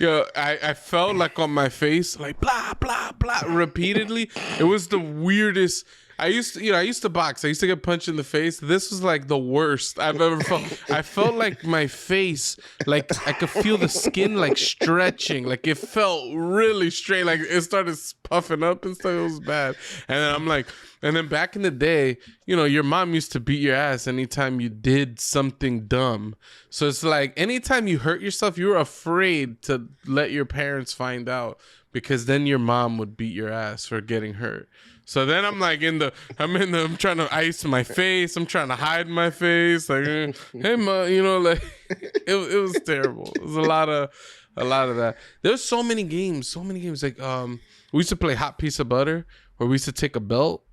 I felt like on my face, like blah blah blah repeatedly. It was the weirdest. I used to box. I used to get punched in the face. This was like the worst I've ever felt. I felt like my face, like I could feel the skin like stretching. Like it felt really straight. Like it started puffing up and stuff. It was bad. And then I'm like, and then back in the day, your mom used to beat your ass anytime you did something dumb. So it's like anytime you hurt yourself, you were afraid to let your parents find out because then your mom would beat your ass for getting hurt. So then I'm like I'm trying to ice my face. I'm trying to hide my face. Like, hey, ma, like it was terrible. It was a lot of that. There's so many games. Like, we used to play Hot Piece of Butter, where we used to take a belt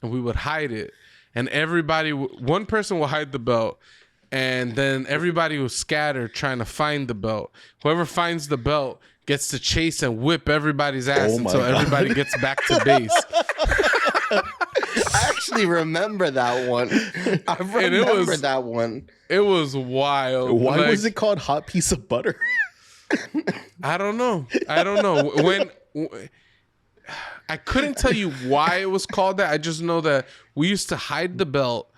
and we would hide it. And one person will hide the belt. And then everybody will scatter trying to find the belt. Whoever finds the belt gets to chase and whip everybody's ass until everybody gets back to base. I actually remember that one. That one. It was wild. Why was it called Hot Piece of Butter? I don't know. When I couldn't tell you why it was called that. I just know that we used to hide the belt.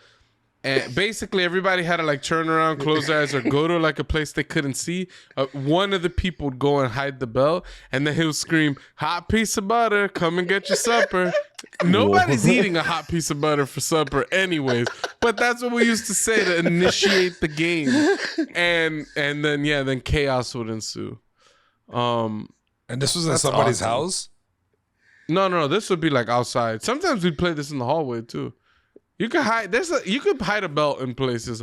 And basically everybody had to like turn around, close their eyes, or go to like a place they couldn't see. One of the people would go and hide the belt, and then he would scream, "Hot piece of butter, come and get your supper." Nobody's eating a hot piece of butter for supper anyways, but that's what we used to say to initiate the game. And then chaos would ensue. And this was in somebody's house? No, this would be like outside. Sometimes we'd play this in the hallway too. You could hide. You could hide a belt in places.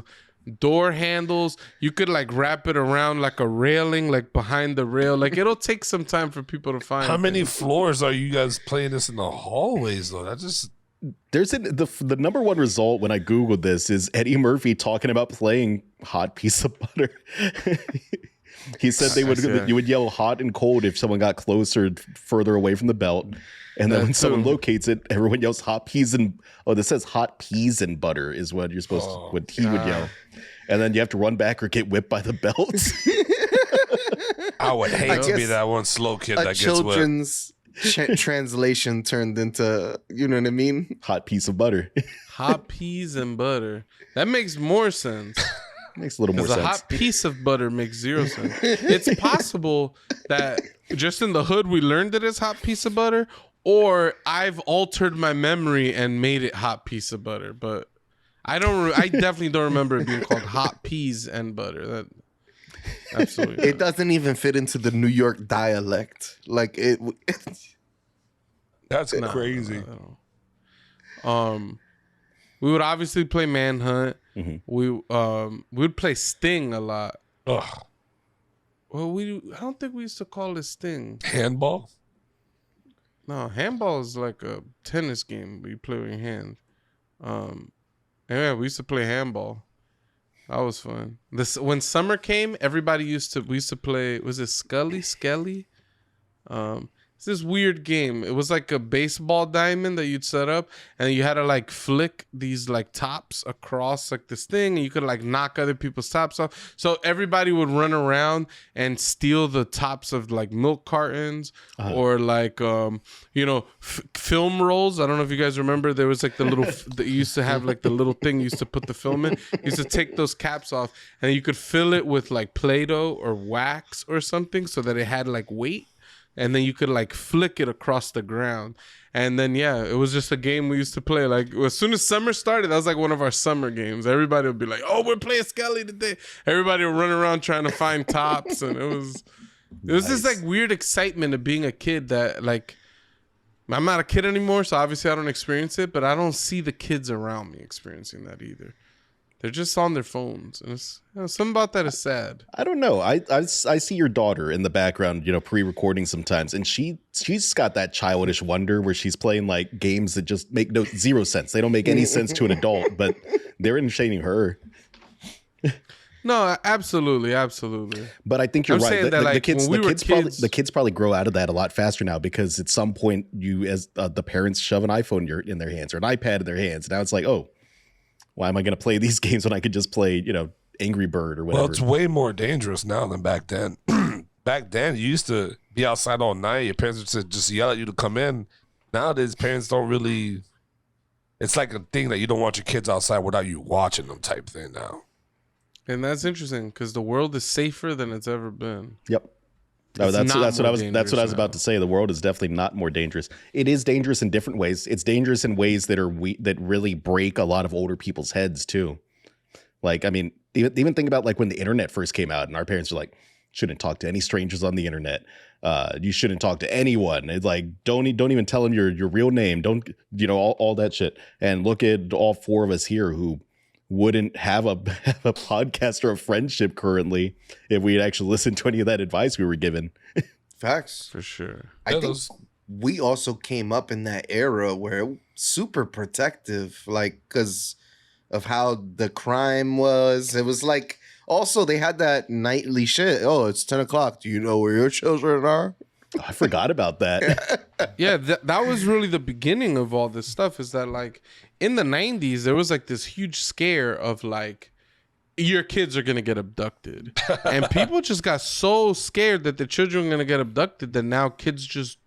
Door handles. You could like wrap it around like a railing, like behind the rail. Like it'll take some time for people to find. How many floors are you guys playing this in the hallways though? That just the number one result when I Googled this is Eddie Murphy talking about playing Hot Piece of Butter. He said you would yell hot and cold if someone got closer, further away from the belt. And then when someone locates it, everyone yells hot peas and this says hot peas and butter is what you're supposed to, what he would yell. And then you have to run back or get whipped by the belt. I would hate to be that one slow kid that gets whipped. Children's translation turned into, you know what I mean? Hot piece of butter. Hot peas and butter. That makes more sense. Makes a little more sense. Because a hot piece of butter makes zero sense. It's possible that just in the hood we learned it as hot piece of butter, or I've altered my memory and made it hot piece of butter. But I definitely don't remember it being called hot peas and butter. That absolutely. It doesn't even fit into the New York dialect. Like it. That's crazy. We would obviously play Manhunt. Mm-hmm. We would play Sting a lot. Ugh. Well, I don't think we used to call it Sting. Handball? No, handball is like a tennis game where you play with your hand. Yeah, we used to play handball. That was fun. When summer came, we used to play. Was it Skelly? It's this weird game. It was like a baseball diamond that you'd set up, and you had to like flick these like tops across like this thing, and you could like knock other people's tops off. So everybody would run around and steal the tops of like milk cartons or like film rolls. I don't know if you guys remember. There was like the little that you used to have like the little thing you used to put the film in. You used to take those caps off, and you could fill it with like Play-Doh or wax or something so that it had like weight. And then you could like flick it across the ground. And then, yeah, it was just a game we used to play. Like as soon as summer started, that was like one of our summer games. Everybody would be like, oh, we're playing Skelly today. Everybody would run around trying to find tops. And it was this like weird excitement of being a kid that like, I'm not a kid anymore. So obviously I don't experience it, but I don't see the kids around me experiencing that either. They're just on their phones, and something about that is sad. I don't know. I see your daughter in the background, pre-recording sometimes, and she's got that childish wonder where she's playing like games that just make zero sense. They don't make any sense to an adult, but they're entertaining her. No, absolutely. But I think you're right. The kids probably grow out of that a lot faster now because at some point you, as the parents, shove an iPhone in their hands or an iPad in their hands. Now it's like, oh. Why am I going to play these games when I could just play, Angry Bird or whatever? Well, it's way more dangerous now than back then. Back then, you used to be outside all night. Your parents would just yell at you to come in. Nowadays, parents don't really. It's like a thing that you don't want your kids outside without you watching them type thing now. And that's interesting because the world is safer than it's ever been. Yep. No, that's what I was about to say. The world is definitely not more dangerous. It is dangerous in different ways. It's dangerous in ways that really break a lot of older people's heads too. Like, I mean, even think about like when the internet first came out and our parents were like, shouldn't talk to any strangers on the internet. You shouldn't talk to anyone. It's like, don't even tell them your real name. Don't, all that shit. And look at all four of us here who wouldn't have a podcast or a friendship currently if we had actually listened to any of that advice we were given. Facts. For sure. I think we also came up in that era where super protective, like, because of how the crime was. It was like, also they had that nightly shit. Oh, it's 10 o'clock. Do you know where your children are? I forgot about that. Yeah, that was really the beginning of all this stuff, is that like in the 90s, there was like this huge scare of like, your kids are going to get abducted. And people just got so scared that their children are going to get abducted that now kids just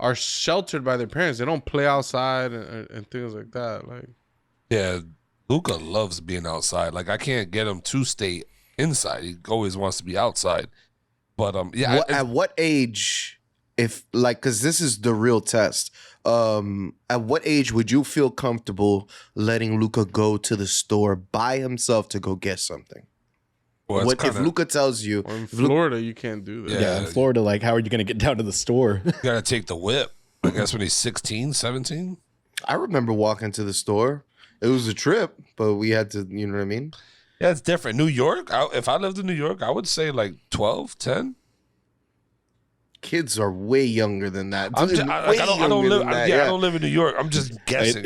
are sheltered by their parents. They don't play outside and things like that. Like, yeah, Luca loves being outside. Like, I can't get him to stay inside. He always wants to be outside. But yeah. At what age, because this is the real test, at what age would you feel comfortable letting Luca go to the store by himself to go get something? Well, if Luca tells you, in Florida, you can't do that. Yeah, in Florida, like, how are you going to get down to the store? You got to take the whip. I guess when he's 16, 17. I remember walking to the store. It was a trip, but we had to, you know what I mean? Yeah, it's different. New York, if I lived in New York, I would say like 12, 10. kids are way younger than that. I don't live in New York. I'm just guessing.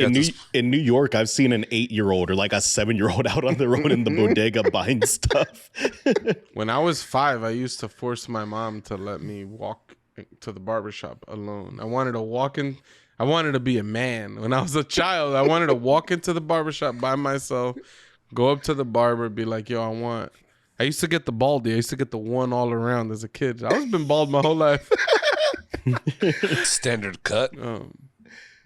In New York, I've seen an 8-year-old or like a 7-year-old out on their own in the bodega buying stuff. When I was 5, I used to force my mom to let me walk to the barbershop alone. I wanted to walk in. I wanted to be a man. When I was a child, I wanted to walk into the barbershop by myself, go up to the barber, be like, yo, I used to get the baldy. I used to get the one all around as a kid. I was been bald my whole life. Standard cut.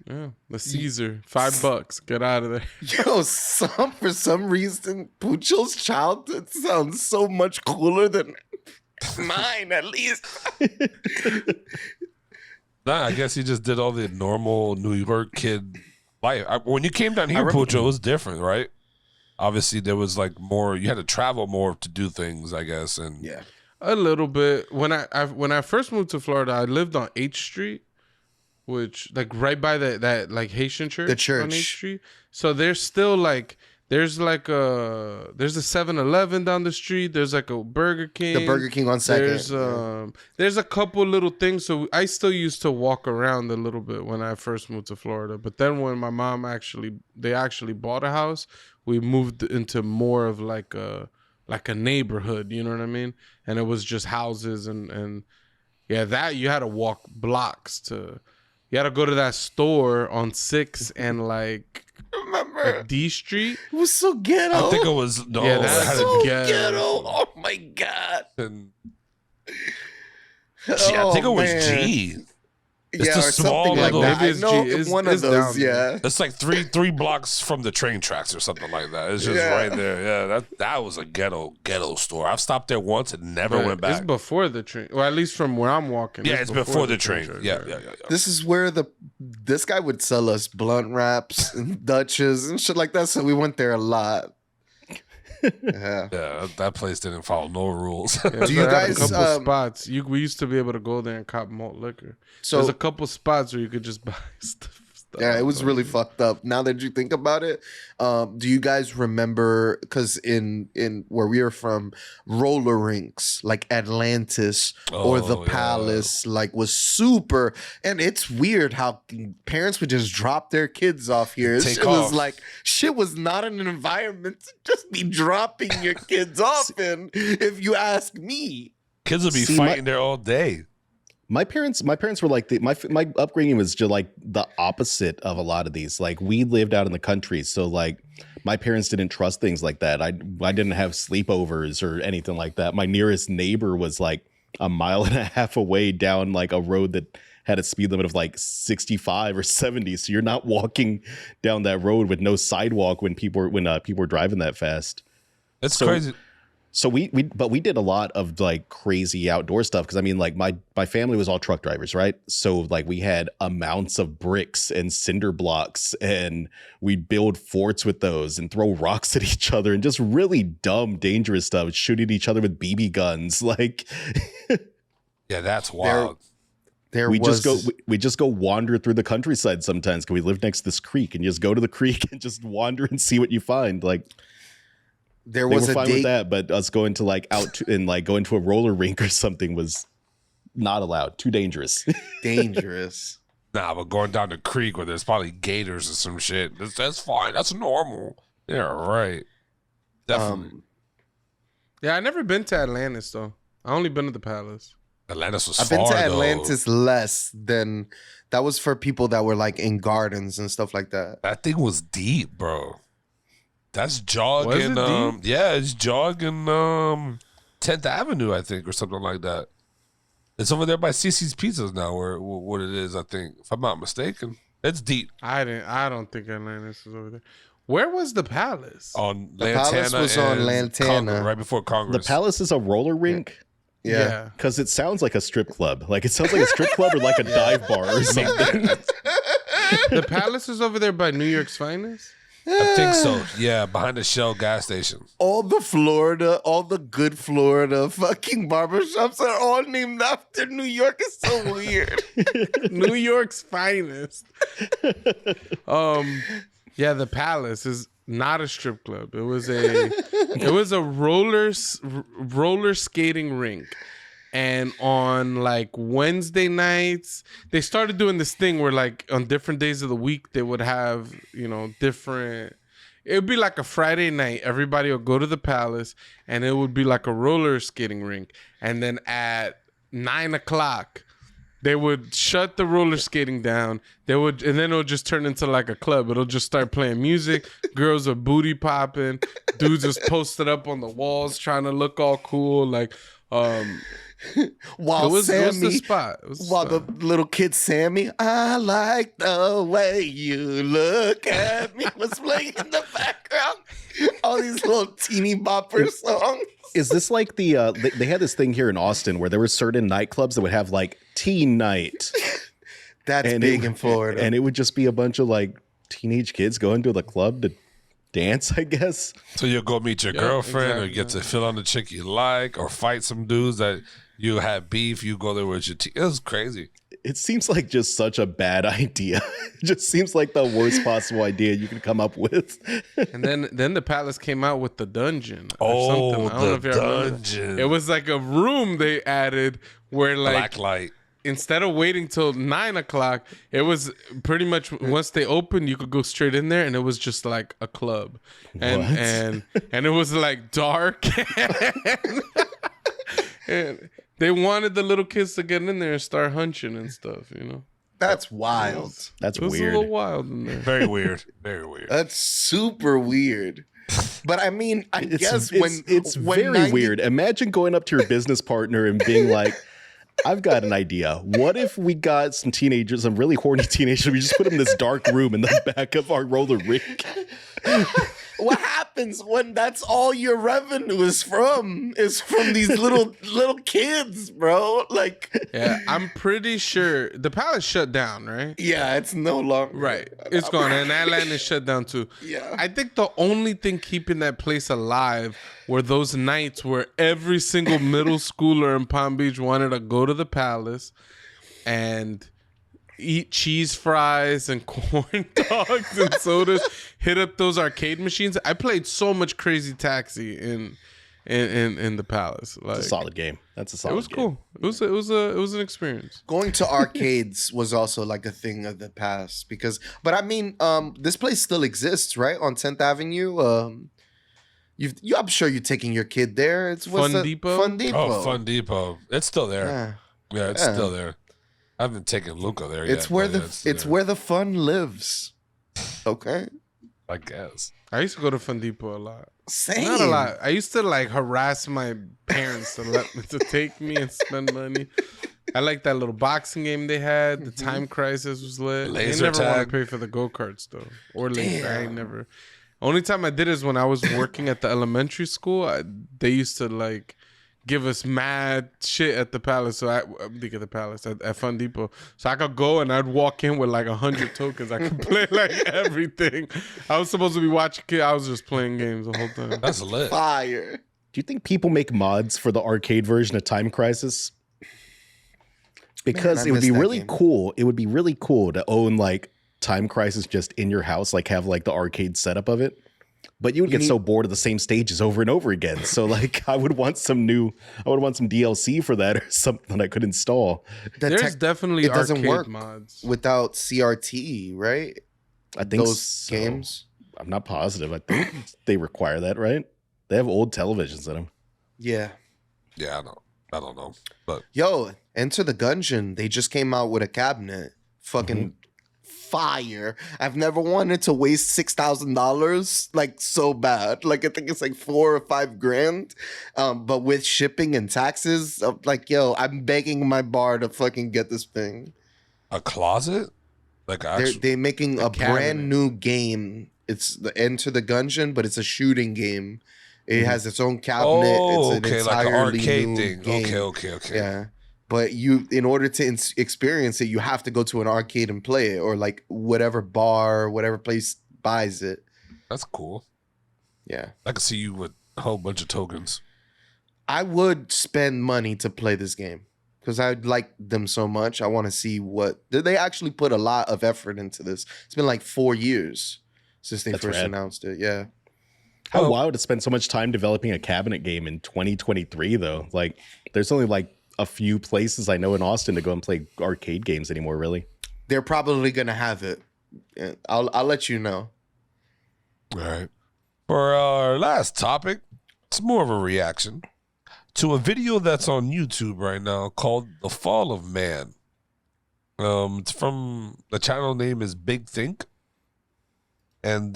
Yeah, the Caesar, $5. Get out of there. Yo, for some reason, Pucho's childhood sounds so much cooler than mine, at least. Nah, I guess he just did all the normal New York kid life. When you came down here, Pucho, it was different, right? Obviously, there was like more. You had to travel more to do things, I guess, and Yeah. A little bit. When I first moved to Florida, I lived on H Street, which like right by that like Haitian church. The church on H Street. So there's still like there's a 7-Eleven down the street. There's like a Burger King. The Burger King on Second. There's a couple little things. So I still used to walk around a little bit when I first moved to Florida. But then when my mom they actually bought a house, we moved into more of like a neighborhood, you know what I mean? And it was just houses and yeah, that you had to walk blocks you had to go to that store on 6 and like Remember? D Street. It was so ghetto. I think it was that's so ghetto. ghetto. Oh my God. And, I think it was G. It's Yeah, the or small something like little- that. Maybe I it's know G. It's- one it's of those, down there. yeah. It's like three blocks from the train tracks or something like that. It's just Yeah. right there. Yeah, that was a ghetto store. I've stopped there once and never Right. went back. It's before the train. Well, at least from where I'm walking. Yeah, it's before the train. track, Yeah, right. yeah. This is where this guy would sell us blunt wraps and Dutches and shit like that. So we went there a lot. Yeah. Yeah, that place didn't follow no rules. Yeah, Do you they had guys, a couple spots? We used to be able to go there and cop malt liquor. So There's a couple spots where you could just buy stuff. yeah, it was really fucked up. Now that you think about it, do you guys remember? Because in where we are from, roller rinks like Atlantis or the Oh, Palace, like was super. And it's weird how parents would just drop their kids off here. Take Shit was off. like shit was not an environment to just be dropping your kids off in. If you ask me, Kids would be See, fighting there all day. My parents were like my upbringing was just like the opposite of a lot of these. Like we lived out in the country, so like my parents didn't trust things like that. I didn't have sleepovers or anything like that. My nearest neighbor was like a mile and a half away down like a road that had a speed limit of like 65 or 70. So you're not walking down that road with no sidewalk when people were driving that fast. It's So- crazy. So we did a lot of like crazy outdoor stuff because I mean like my family was all truck drivers, right? So like we had amounts of bricks and cinder blocks and we'd build forts with those and throw rocks at each other and just really dumb, dangerous stuff, shooting each other with BB guns. Like Yeah, that's wild. we just go wander through the countryside sometimes because we live next to this creek and you just go to the creek and just wander and see what you find. Like there they was were a fine day. with that, but us going to like and like going to a roller rink or something was not allowed. Too dangerous. Dangerous. Nah, but going down the creek where there's probably gators or some shit, that's fine. That's normal. Yeah, right. Definitely. Yeah, I never been to Atlantis though. I only been to the Palace. Atlantis was I've far, been to though. Atlantis less than that was for people that were like in gardens and stuff like that. That thing was deep, bro. That's jogging. Was it deep? Yeah, it's jogging 10th Avenue, I think, or something like that. It's over there by CC's Pizzas now, where what it is, I think, if I'm not mistaken. It's deep I don't think Atlantis was over there. Where was the Palace? on The Lantana. Palace was on and Lantana. Congress, right before The Congress. Palace is a roller rink Yeah. because it sounds like a strip club. Like it sounds like a strip club or like a dive bar or something. The Palace is over there by New York's Finest. I think so. Yeah, behind the Shell gas station. All the good Florida fucking barbershops are all named after New York. It's so weird. New York's Finest. Yeah, the Palace is not a strip club. It was a roller skating rink. And on like Wednesday nights, they started doing this thing where like on different days of the week, they would have, different. It would be like a Friday night. Everybody would go to the Palace and it would be like a roller skating rink. And then at 9:00, they would shut the roller skating down. And then it'll just turn into like a club. It'll just start playing music. Girls are booty popping. Dudes just posted up on the walls trying to look all cool. Like, while it was Sammy, the spot. while the little kid Sammy, I like the way you look at me, was playing in the background. All these little teeny bopper songs. Is this like they had this thing here in Austin where there were certain nightclubs that would have like teen night. That's big in Florida. And it would just be a bunch of like teenage kids going to the club to dance, I guess. So you'll go meet your girlfriend or get to fill on the chick you like or fight some dudes that you have beef. You go there with your It was crazy. It seems like just such a bad idea. It just seems like the worst possible idea you could come up with. And then the Palace came out with the dungeon. Oh, something. I don't know if you remember. dungeon. It was like a room they added where like Black light. instead of waiting till 9:00, it was pretty much once they opened, you could go straight in there, and it was just like a club, and it was like dark, and they wanted the little kids to get in there and start hunching and stuff, That's wild. That's It was weird. a little wild in there. Very weird. Very weird. That's super weird. But I mean, I guess when it's when very 90 weird. Imagine going up to your business partner and being like, I've got an idea. What if we got some teenagers, some really horny teenagers, we just put them in this dark room in the back of our roller rink? What happens when that's all your revenue is from these little kids, bro? Like, Yeah, I'm pretty sure the Palace shut down, right? yeah, it's no longer Right. It's gone. And Atlanta shut down too. Yeah. I think the only thing keeping that place alive were those nights where every single middle schooler in Palm Beach wanted to go to the Palace and eat cheese fries and corn dogs and sodas, hit up those arcade machines. I played so much Crazy Taxi in the Palace. Like, It's a solid game. That's a solid it was game. cool. It was an experience. Going to arcades was also like a thing of the past but I mean, this place still exists, right? On 10th Avenue. I'm sure you're taking your kid there. It's Fun Depot? Fun Depot. Oh, Fun Depot. It's still there. Yeah, it's still there. I haven't taken Luca there yet. It's where but where the fun lives. Okay. I guess. I used to go to Fun Depot a lot. Same. Not a lot. I used to like harass my parents to take me and spend money. I like that little boxing game they had. The Time Crisis was lit. Laser I never want tag. to pay for the go-karts though. Or laser. I ain't never. Only time I did is when I was working at the elementary school. They used to like give us mad shit at the Palace. So at the Palace at Fun Depot. So I could go and I'd walk in with like 100 tokens. I could play like everything. I was supposed to be watching kids. I was just playing games the whole time. That's lit. Fire. Do you think people make mods for the arcade version of Time Crisis? Because Man, I it would be missed that really game. cool. It would be really cool to own like Time Crisis just in your house, like have like the arcade setup of it. But you would get so bored of the same stages over and over again. So like I would want some DLC for that or something I could install. There's definitely it doesn't arcade work mods. without CRT, right? I think Those so. games. I'm not positive. I think they require that, right? They have old televisions in them. Yeah. Yeah, I don't know. But Yo, Enter the Gungeon. They just came out with a cabinet. Fucking fire. I've never wanted to waste $6,000 like so bad. Like I think it's like $4 or $5 grand. But with shipping and taxes, I'm like, yo, I'm begging my bar to fucking get this thing. a closet? Like They're making a cabinet. brand new game. It's the Enter the Gungeon, but it's a shooting game. It has its own cabinet. oh, it's an okay, like an entirely arcade new thing. game. Okay. Yeah. But in order to experience it, you have to go to an arcade and play it, or like whatever bar, whatever place buys it. That's cool. Yeah. I can see you with a whole bunch of tokens. I would spend money to play this game because I like them so much. I want to see they actually put a lot of effort into this. It's been like 4 years since they That's first rad. announced it. Yeah. How wild to spend so much time developing a cabinet game in 2023, though. Like, there's only like a few places I know in Austin to go and play arcade games anymore, really. They're probably going to have it. I'll let you know. All right. For our last topic, it's more of a reaction to a video that's on YouTube right now called The Fall of Man. It's from the channel name is Big Think. And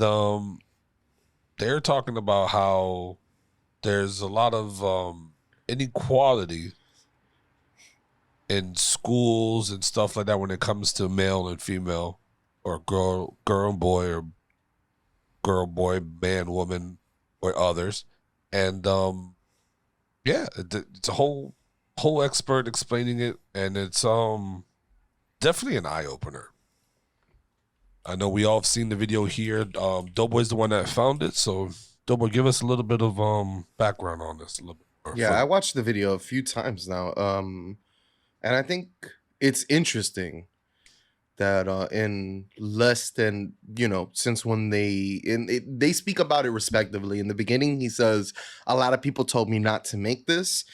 they're talking about how there's a lot of inequality in schools and stuff like that when it comes to male and female, or girl and boy, or girl, boy, man, woman, or others. And yeah, it's a whole expert explaining it, and it's definitely an eye opener. I know we all have seen the video here. Doughboy's the one that found it, so Doughboy, give us a little bit of background on this. A little bit. Yeah, I watched the video a few times now, and I think it's interesting that in less than, since when they speak about it respectively. In the beginning, he says, a lot of people told me not to make this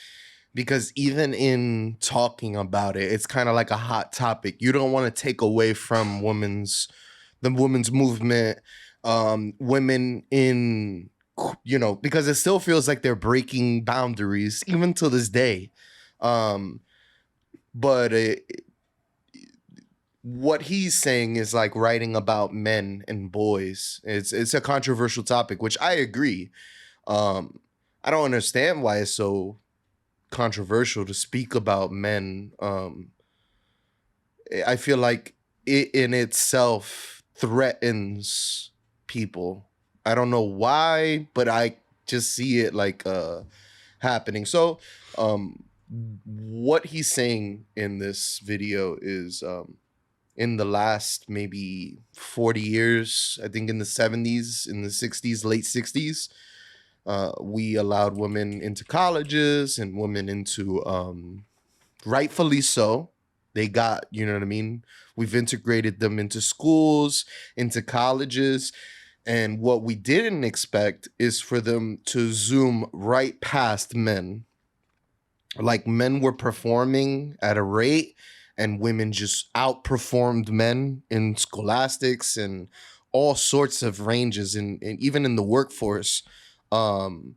because even in talking about it, it's kind of like a hot topic. You don't want to take away from the women's movement, women in, because it still feels like they're breaking boundaries even to this day. But what he's saying is like writing about men and boys. It's a controversial topic, which I agree. I don't understand why it's so controversial to speak about men. I feel like it in itself threatens people. I don't know why, but I just see it like happening. So what he's saying in this video is in the last maybe 40 years, I think in the 70s, in the 60s, late 60s, we allowed women into colleges and women into, rightfully so, they got, you know what I mean? We've integrated them into schools, into colleges. And what we didn't expect is for them to zoom right past men. Like men were performing at a rate and women just outperformed men in scholastics and all sorts of ranges, and even in the workforce. And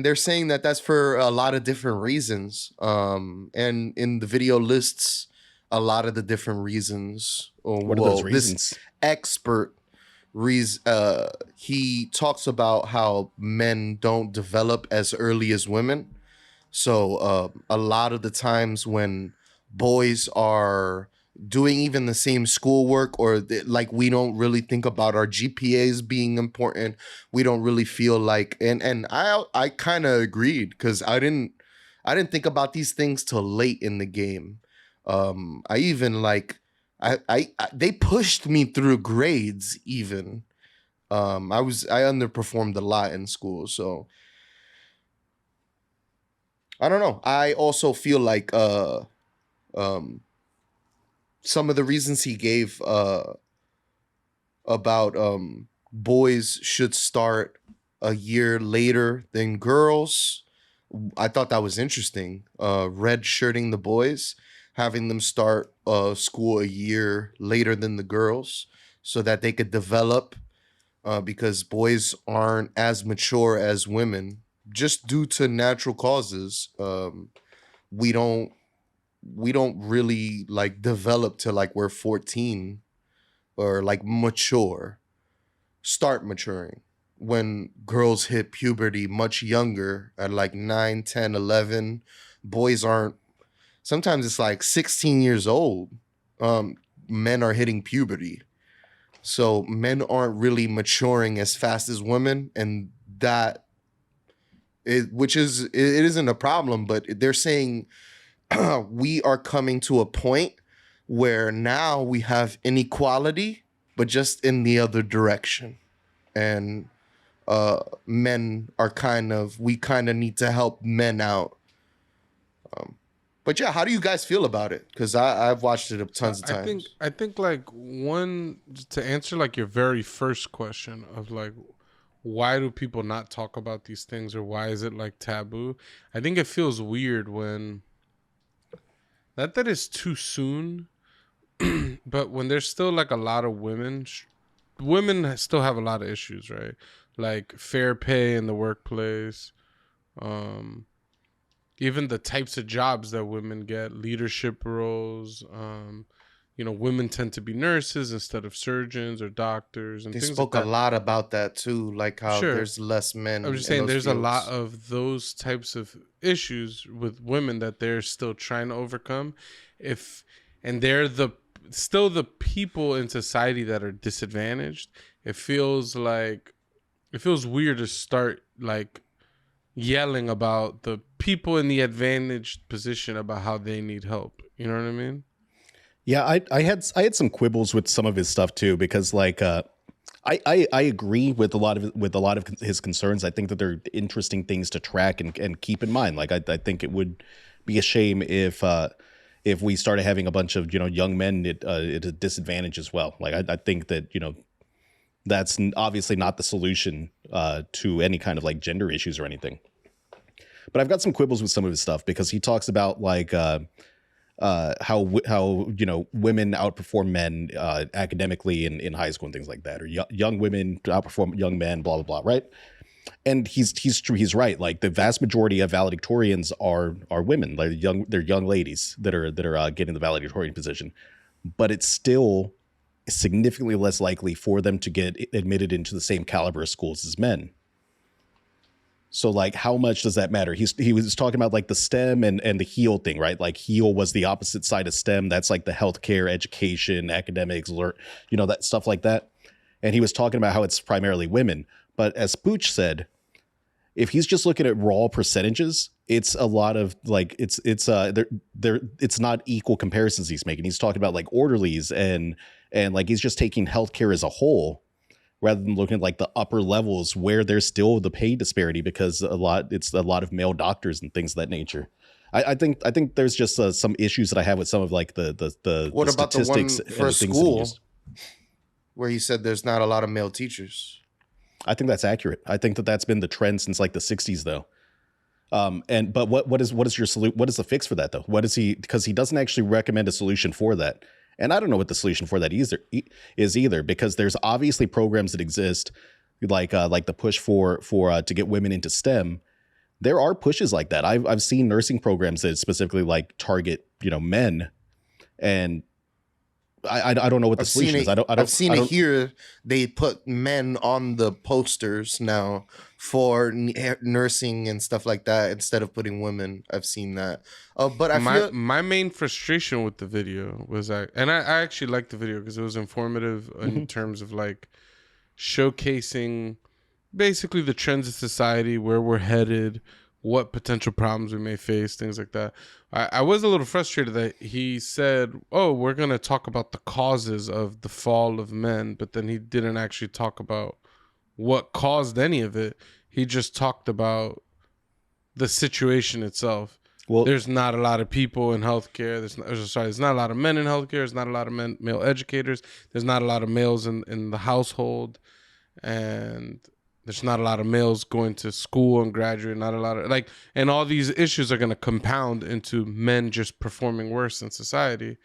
they're saying that that's for a lot of different reasons. And in the video lists a lot of the different reasons. What are those reasons? This expert he talks about how men don't develop as early as women. So a lot of the times when boys are doing even the same schoolwork, or like we don't really think about our GPAs being important. We don't really feel like, and I kind of agreed because I didn't think about these things till late in the game. I even like I they pushed me through grades even. I underperformed a lot in school, so I don't know. I also feel like some of the reasons he gave about boys should start a year later than girls, I thought that was interesting. Red shirting the boys, having them start school a year later than the girls so that they could develop, because boys aren't as mature as women just due to natural causes. We don't really like develop till like we're 14 or like start maturing, when girls hit puberty much younger at like 9, 10, 11. Boys aren't, sometimes it's like 16 years old. Men are hitting puberty. So men aren't really maturing as fast as women, and it isn't a problem, but they're saying we are coming to a point where now we have inequality, but just in the other direction. And men are we kind of need to help men out. But yeah, how do you guys feel about it? Because I've watched it tons of times. I think like one, to answer like your very first question of like, why do people not talk about these things, or why is it like taboo? I think it feels weird when Not that it's too soon, but when there's still like a lot of women still have a lot of issues, right? Like fair pay in the workplace, even the types of jobs that women get, leadership roles. Women tend to be nurses instead of surgeons or doctors, and they things spoke like that. a lot about that too, like how there's less men. I'm just saying there's a lot of those types of issues with women that they're still trying to overcome. And they're still the people in society that are disadvantaged. It feels weird to start like yelling about the people in the advantaged position about how they need help. You know what I mean? Yeah, I had some quibbles with some of his stuff too, because like I agree with a lot of his concerns. I think that they're interesting things to track and keep in mind. Like I think it would be a shame if we started having a bunch of young men at a disadvantage as well. Like I think that that's obviously not the solution to any kind of like gender issues or anything. But I've got some quibbles with some of his stuff because he talks about like how women outperform men academically in high school and things like that, or young women outperform young men, blah blah blah, right? And he's true. He's right. Like the vast majority of valedictorians are women. Like they're young ladies that are getting the valedictorian position, but it's still significantly less likely for them to get admitted into the same caliber of schools as men. So like, how much does that matter? He was talking about like the STEM and the HEAL thing, right? Like HEAL was the opposite side of STEM. That's like the healthcare, education, academics, that stuff like that. And he was talking about how it's primarily women. But as Pooch said, if he's just looking at raw percentages, it's a lot of like it's not equal comparisons he's making. He's talking about like orderlies and like he's just taking healthcare as a whole, rather than looking at like the upper levels where there's still the pay disparity because it's a lot of male doctors and things of that nature. I think there's just some issues that I have with some of like the what the about the one statistics for and things school where he said there's not a lot of male teachers? I think that's accurate. I think that's been the trend since like the 60s though. But what is your solution? What is the fix for that though? Because he doesn't actually recommend a solution for that. And I don't know what the solution for that is either, because there's obviously programs that exist like the push for to get women into STEM. There are pushes like that. I've seen nursing programs that specifically like target, men, and I don't know what the solution is. I've seen it here. They put men on the posters now for nursing and stuff like that instead of putting women. I've seen that. But my main frustration with the video was I actually liked the video because it was informative in terms of like showcasing basically the trends of society, where we're headed, what potential problems we may face, things like that. I was a little frustrated that he said, oh, we're going to talk about the causes of the fall of men, but then he didn't actually talk about what caused any of it. He just talked about the situation itself. Well, there's not a lot of people in healthcare. There's not a lot of men in healthcare. There's not a lot of male educators. There's not a lot of males in the household. And there's not a lot of males going to school and graduate. Not a lot of and all these issues are going to compound into men just performing worse in society.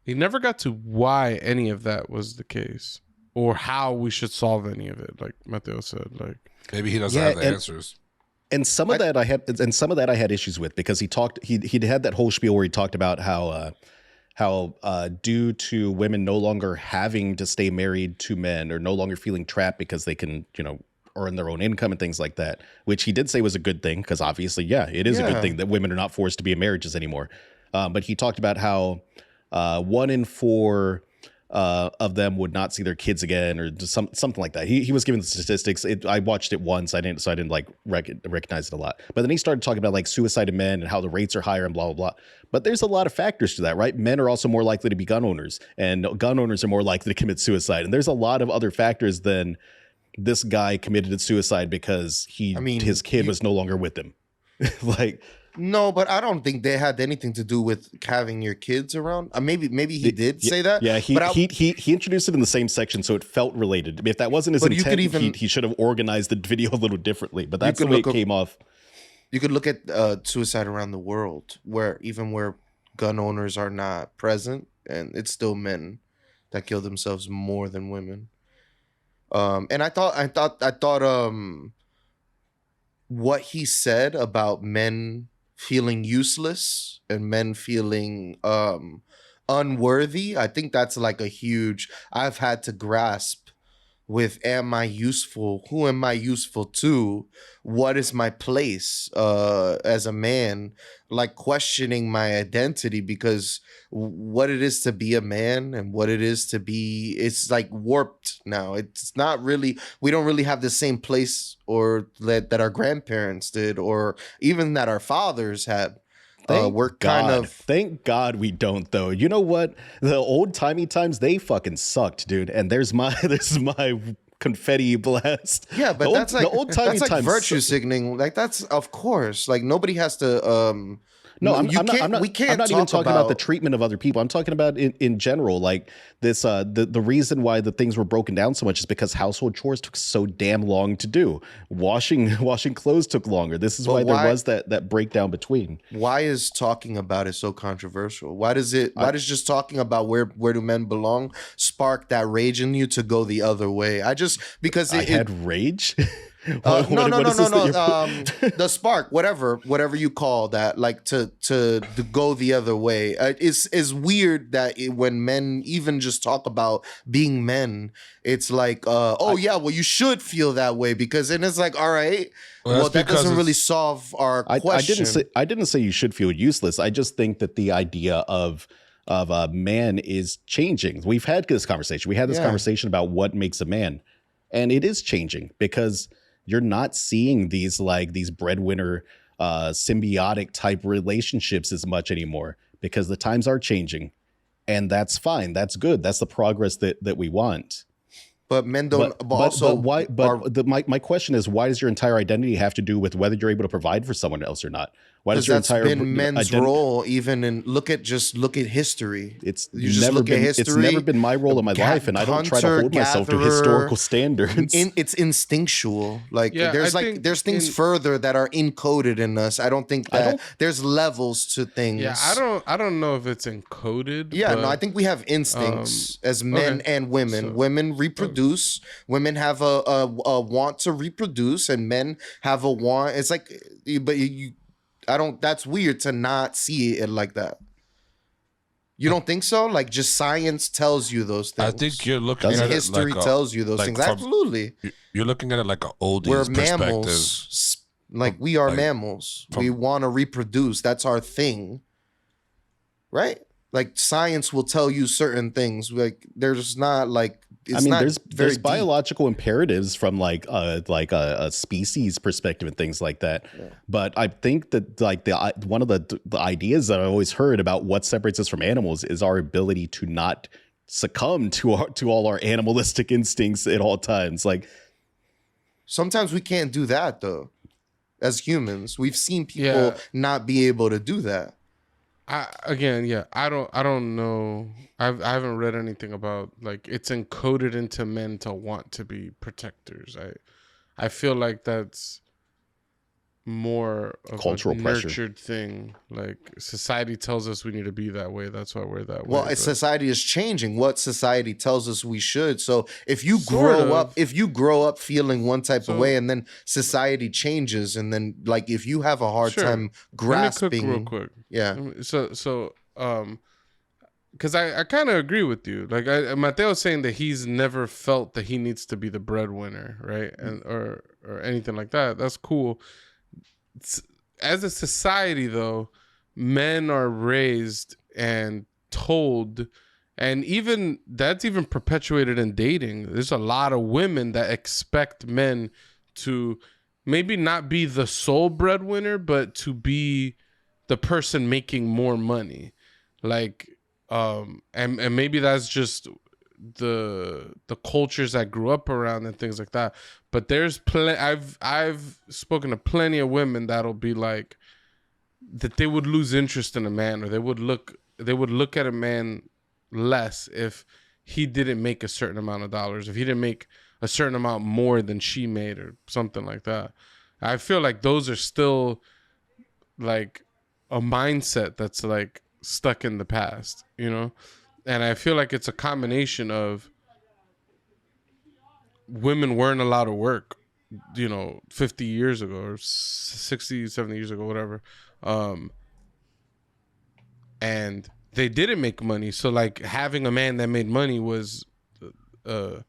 He never got to why any of that was the case or how we should solve any of it. Like Mateo said, like maybe he doesn't have the answers. And some of that I had issues with because he had that whole spiel where he talked about how due to women no longer having to stay married to men or no longer feeling trapped because they can, earn their own income and things like that, which he did say was a good thing because obviously, it is a good thing that women are not forced to be in marriages anymore. But he talked about how 1 in 4 of them would not see their kids again or just something like that. He was giving the statistics. I watched it once. I didn't like recognize it a lot. But then he started talking about like suicide in men and how the rates are higher and blah, blah, blah. But there's a lot of factors to that, right? Men are also more likely to be gun owners, and gun owners are more likely to commit suicide. And there's a lot of other factors than this guy committed suicide because his kid was no longer with him. No, but I don't think they had anything to do with having your kids around. Maybe he did say that. Yeah, he introduced it in the same section, so it felt related. If that wasn't his intent, he should have organized the video a little differently. But that's the way it came off. You could look at suicide around the world, where gun owners are not present, and it's still men that kill themselves more than women. And I thought what he said about men feeling useless and men feeling unworthy, I think that's like a huge, I've had to grasp with, am I useful? Who am I useful to? What is my place as a man? Like questioning my identity, because what it is to be a man and what it is to be, it's like warped now. It's not really, we don't really have the same place or that our grandparents did, or even that our fathers had. Thank God we don't, though. You know what? The old timey times, they fucking sucked, dude. And there's my confetti blast. Yeah, but the old timey times, virtue signaling. Like, that's, of course, like, nobody has to. No, I'm not even talking about the treatment of other people. I'm talking about in general, like this. The reason why the things were broken down so much is because household chores took so damn long to do. Washing clothes took longer. This is why there was that breakdown between. Why is talking about it so controversial? Why does just talking about where do men belong spark that rage in you to go the other way? I had rage. No. The spark, whatever you call that, like to go the other way. Is weird that when men even just talk about being men, it's like, well, you should feel that way, because then it's like, all right, well that doesn't really solve our question. I didn't say you should feel useless. I just think that the idea of a man is changing. We've had this conversation. We had this conversation about what makes a man, and it is changing because you're not seeing these breadwinner symbiotic type relationships as much anymore, because the times are changing, and that's fine. That's good. That's the progress that we want. But men don't. My question is, why does your entire identity have to do with whether you're able to provide for someone else or not? Why does your entire been men's role? Even in look at history. It's never been my role in my life, and I don't try to hold myself to historical standards. It's instinctual. Like there's things further that are encoded in us. I don't think that there's levels to things. Yeah, I don't know if it's encoded. Yeah, no, I think we have instincts as men and women. Women reproduce. Women have a want to reproduce, and men have a want. It's like, but you. That's weird to not see it like that. You don't think so? Like, just science tells you those things. I think you're looking at history tells you those things. Absolutely. You're looking at it like an oldies We're perspective. Mammals. Like, we are mammals. We want to reproduce. That's our thing. Right? Like, science will tell you certain things. Like, there's not like, there's biological imperatives from like a species perspective and things like that. Yeah. But I think that like one of the ideas that I always heard about what separates us from animals is our ability to not succumb to all our animalistic instincts at all times. Like, sometimes we can't do that though. As humans, we've seen people not be able to do that. I don't know. I haven't read anything about like it's encoded into men to want to be protectors. I feel like that's more of cultural a nurtured thing. Like, society tells us we need to be that way. That's why we're that way. Well, society is changing. What society tells us we should. So if you grow up feeling one type of way, and then society changes, and then like if you have a hard time grasping, real quick. Yeah. So because I kind of agree with you. Like Mateo's saying that he's never felt that he needs to be the breadwinner, right? And or anything like that. That's cool. As a society, though, men are raised and told, and even that's even perpetuated in dating. There's a lot of women that expect men to maybe not be the sole breadwinner, but to be the person making more money. Like, and maybe that's just the cultures I grew up around and things like that. But there's I've spoken to plenty of women that'll be like that they would lose interest in a man, or they would look at a man less if he didn't make a certain amount of dollars, if he didn't make a certain amount more than she made or something like that. I feel like those are still like a mindset that's like stuck in the past, you know? And I feel like it's a combination of women weren't allowed to work, 50 years ago or 60, 70 years ago, whatever. And they didn't make money. So like having a man that made money was a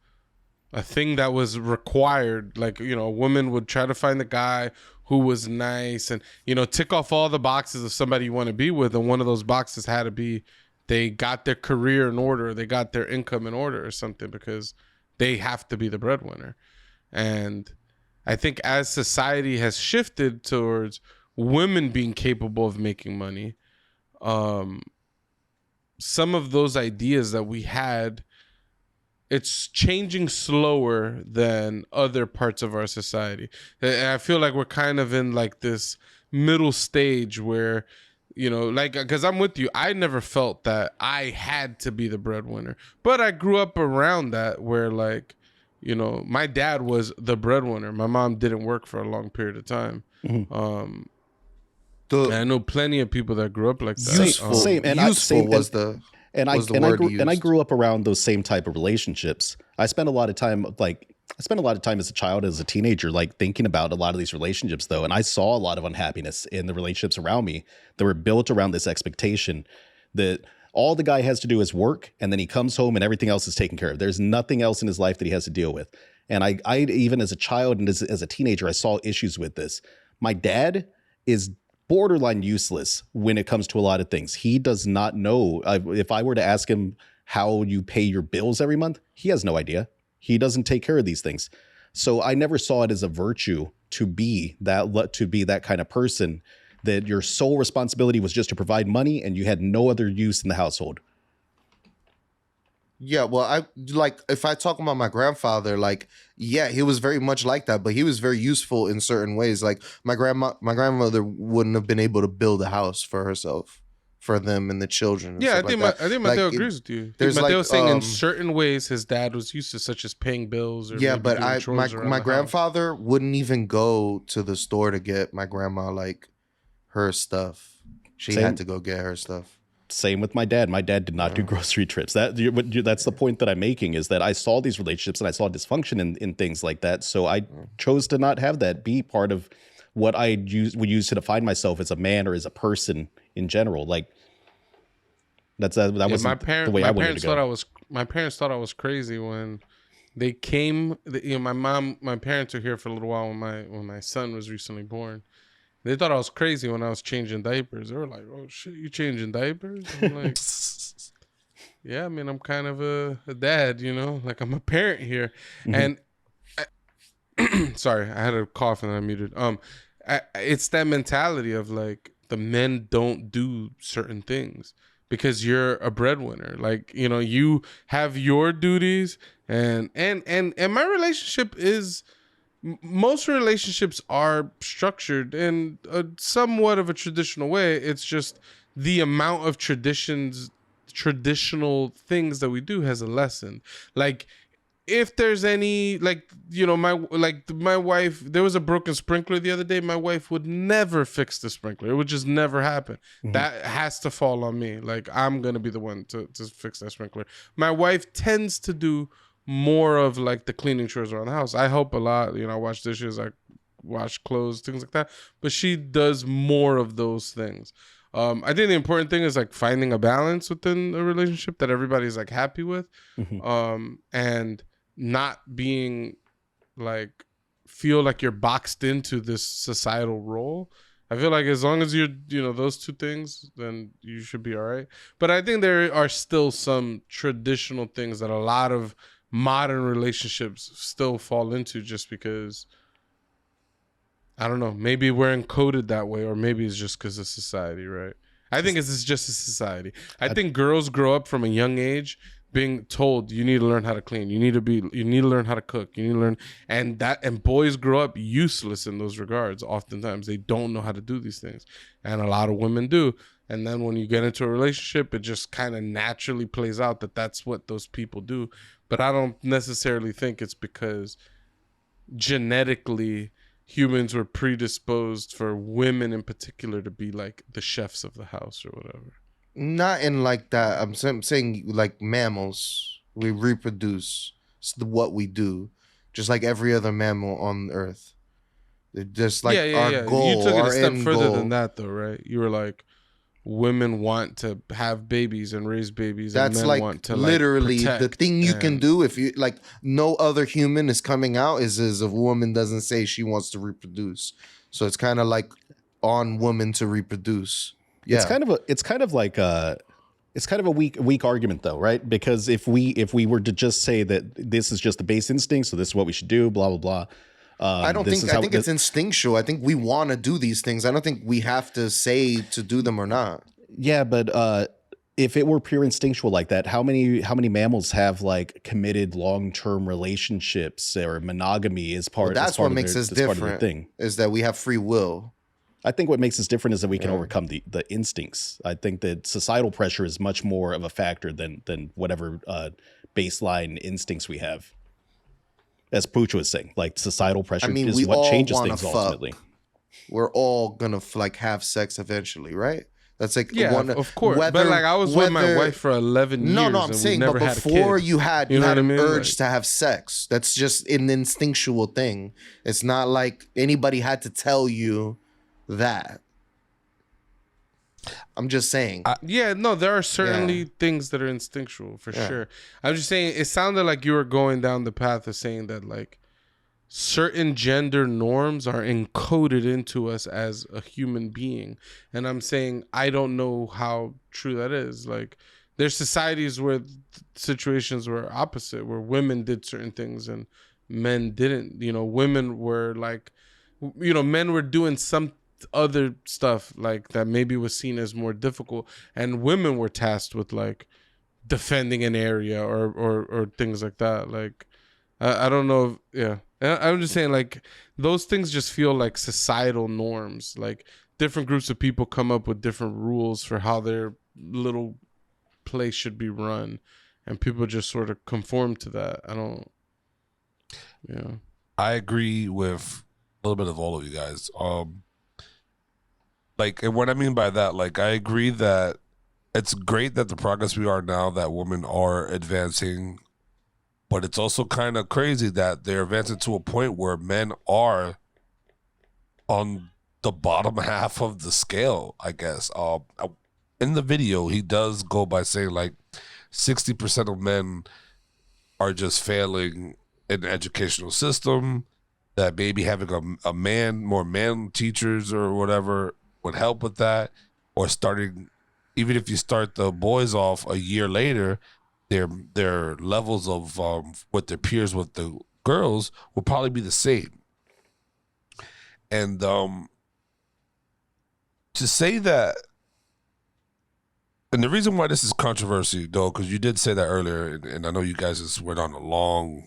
thing that was required. Like, a woman would try to find the guy who was nice and, tick off all the boxes of somebody you want to be with. And one of those boxes had to be they got their career in order, they got their income in order or something, because they have to be the breadwinner. And I think as society has shifted towards women being capable of making money, some of those ideas that we had, it's changing slower than other parts of our society. And I feel like we're kind of in like this middle stage where, like, because I'm with you, I never felt that I had to be the breadwinner, but I grew up around that where, like, my dad was the breadwinner. My mom didn't work for a long period of time. And I know plenty of people that grew up like that. I grew up around those same type of relationships. I spent a lot of time as a child, as a teenager, like thinking about a lot of these relationships though. And I saw a lot of unhappiness in the relationships around me that were built around this expectation that all the guy has to do is work, and then he comes home and everything else is taken care of. There's nothing else in his life that he has to deal with. And I even as a child and as a teenager, I saw issues with this. My dad is borderline useless when it comes to a lot of things. He does not know. If I were to ask him how you pay your bills every month, he has no idea. He doesn't take care of these things. So I never saw it as a virtue to be that kind of person, that your sole responsibility was just to provide money and you had no other use in the household. Yeah, well, if I talk about my grandfather, like, yeah, he was very much like that, but he was very useful in certain ways. Like my grandmother wouldn't have been able to build a house for herself, for them and the children. Yeah, I think Mateo agrees with you. Mateo was saying in certain ways his dad was used, such as paying bills. Or yeah, but my grandfather wouldn't even go to the store to get my grandma like her stuff. She had to go get her stuff. Same with my dad. My dad did not do grocery trips. That's the point that I'm making, is that I saw these relationships and I saw dysfunction in things like that. So I chose to not have that be part of what I would use to define myself as a man or as a person in general. Like that was the way I wanted to go. My parents thought I was crazy when they came. My parents were here for a little while when my son was recently born. They thought I was crazy when I was changing diapers. They were like, "Oh shit, you changing diapers?" I'm like, "Yeah, I mean, I'm kind of a dad, like I'm a parent here." Mm-hmm. And sorry, I had a cough and I muted. It's that mentality of like the men don't do certain things because you're a breadwinner. Like, you have your duties, and my relationship is. Most relationships are structured in somewhat of a traditional way. It's just the amount of traditional things that we do has a lesson. Like, if there's any, like, my wife, there was a broken sprinkler the other day. My wife would never fix the sprinkler. It would just never happen. Mm-hmm. That has to fall on me. Like, I'm going to be the one to fix that sprinkler. My wife tends to do more of like the cleaning chores around the house. I help a lot, I wash dishes, I wash clothes, things like that, but she does more of those things. I think the important thing is like finding a balance within a relationship that everybody's like happy with. Mm-hmm. And not being like feel like you're boxed into this societal role. I feel like as long as you're those two things, then you should be all right. But I think there are still some traditional things that a lot of modern relationships still fall into, just because, I don't know, maybe we're encoded that way, or maybe it's just because of society, right? I think it's just a society. I think girls grow up from a young age being told you need to learn how to clean, you need to learn how to cook, you need to learn, and boys grow up useless in those regards. Oftentimes they don't know how to do these things, and a lot of women do. And then when you get into a relationship, it just kind of naturally plays out that that's what those people do. But I don't necessarily think it's because genetically humans were predisposed for women in particular to be like the chefs of the house or whatever. Not in like that. I'm saying like mammals, we reproduce. It's what we do, just like every other mammal on Earth. They're just like our goal. You took it our a step end further goal. than that, though, right? You were like, women want to have babies and raise babies. That's and men like want to literally like, the thing you can and- do if you like. No other human is coming out is if a woman doesn't say she wants to reproduce. So it's kind of like on women to reproduce. Yeah, It's kind of a weak argument though, right? Because if we were to just say that this is just the base instinct, so this is what we should do, blah blah blah. I think it's instinctual. I think we want to do these things. I don't think we have to say to do them or not. Yeah, but if it were pure instinctual like that, how many mammals have like committed long-term relationships or monogamy as part? That's what makes us different. Thing is that we have free will. I think what makes us different is that we can overcome the instincts. I think that societal pressure is much more of a factor than whatever baseline instincts we have. As Pooch was saying, like societal pressure is what changes things ultimately. We're all gonna like have sex eventually, right? That's like of course. But like I was with my wife for 11 years. No, I'm saying, but before you had an urge to have sex. That's just an instinctual thing. It's not like anybody had to tell you that. I'm just saying. There are certainly things that are instinctual for sure. I'm just saying it sounded like you were going down the path of saying that like certain gender norms are encoded into us as a human being. And I'm saying I don't know how true that is. Like there's societies where situations were opposite, where women did certain things and men didn't. You know, women were like, you know, men were doing some other stuff like that maybe was seen as more difficult, and women were tasked with like defending an area or things like that. Like I don't know I'm just saying like those things just feel like societal norms. Like different groups of people come up with different rules for how their little place should be run, and people just sort of conform to that. I agree with a little bit of all of you guys. Like, and what I mean by that, like, I agree that it's great that the progress we are now, that women are advancing, but it's also kind of crazy that they're advancing to a point where men are on the bottom half of the scale, I guess. In the video, he does go by saying, like, 60% of men are just failing in the educational system, that maybe having more man teachers or whatever would help with that, or starting, even if you start the boys off a year later, their levels of with their peers with the girls will probably be the same. And to say that, and the reason why this is controversy though, because you did say that earlier, and I know you guys just went on a long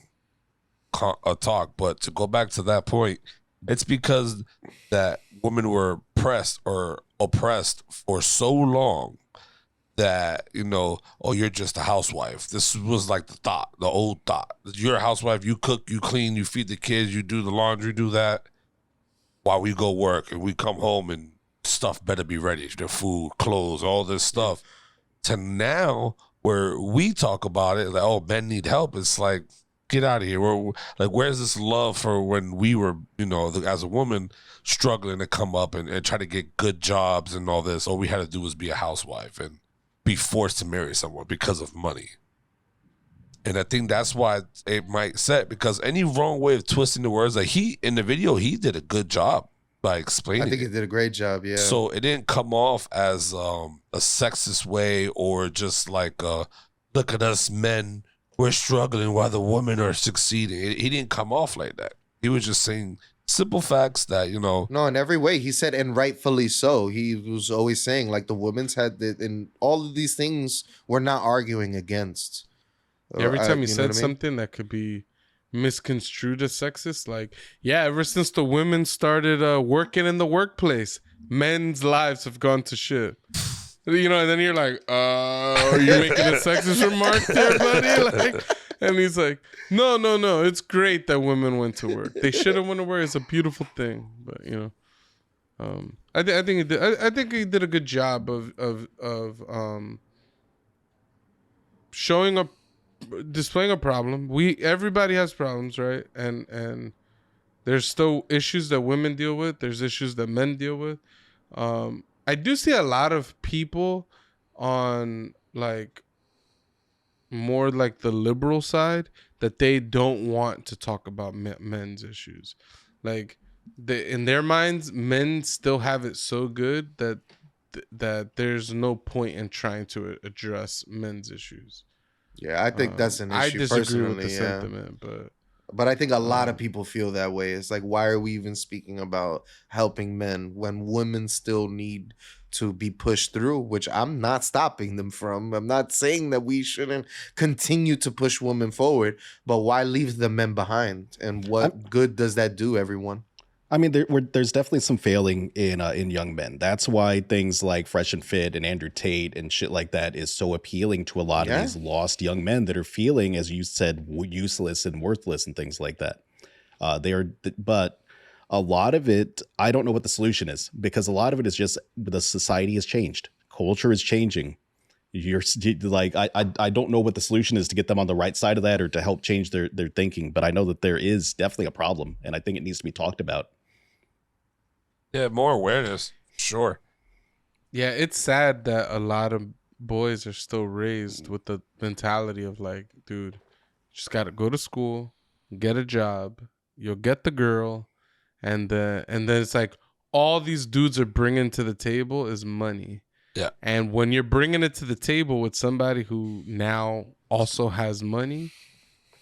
talk, but to go back to that point, it's because that women were oppressed for so long that, you know, oh, you're just a housewife. This was like the old thought. You're a housewife, you cook, you clean, you feed the kids, you do the laundry, do that, while we go work, and we come home and stuff better be ready, the food, clothes, all this stuff. To now, where we talk about it, like, oh, men need help, it's like, get out of here. Where's this love for when we were, you know, as a woman struggling to come up and try to get good jobs and all this? All we had to do was be a housewife and be forced to marry someone because of money. And I think that's why it might set, because any wrong way of twisting the words, like in the video, he did a good job by explaining. I think he did a great job, yeah. So it didn't come off as a sexist way, or just like, look at us men, we're struggling while the women are succeeding. He didn't come off like that. He was just saying simple facts that, you know. No, in every way. He said, and rightfully so. He was always saying, like, the women's had, and all of these things we're not arguing against. Every time he said something that could be misconstrued as sexist, like, yeah, ever since the women started working in the workplace, men's lives have gone to shit. You know, and then you're like, are you making a sexist remark there, buddy? Like, And he's like, no, it's great that women went to work. They should have went to work. It's a beautiful thing. But I think he did a good job of showing up, displaying a problem. Everybody has problems, right? And there's still issues that women deal with. There's issues that men deal with. I do see a lot of people on like more like the liberal side that they don't want to talk about men's issues. Like in their minds, men still have it so good that there's no point in trying to address men's issues. Yeah, I think that's an issue. I disagree personally, with the sentiment, but I think a lot of people feel that way. It's like, why are we even speaking about helping men when women still need to be pushed through, which I'm not stopping them from. I'm not saying that we shouldn't continue to push women forward, but why leave the men behind? And what good does that do, everyone? I mean, there's definitely some failing in young men. That's why things like Fresh and Fit and Andrew Tate and shit like that is so appealing to a lot of these lost young men that are feeling, as you said, useless and worthless and things like that. But a lot of it, I don't know what the solution is, because a lot of it is just the society has changed. Culture is changing. You're like, I don't know what the solution is to get them on the right side of that or to help change their thinking. But I know that there is definitely a problem, and I think it needs to be talked about. Yeah, more awareness. Sure. Yeah, it's sad that a lot of boys are still raised with the mentality of like, dude, you just got to go to school, get a job, you'll get the girl, and then it's like all these dudes are bringing to the table is money. Yeah. And when you're bringing it to the table with somebody who now also has money,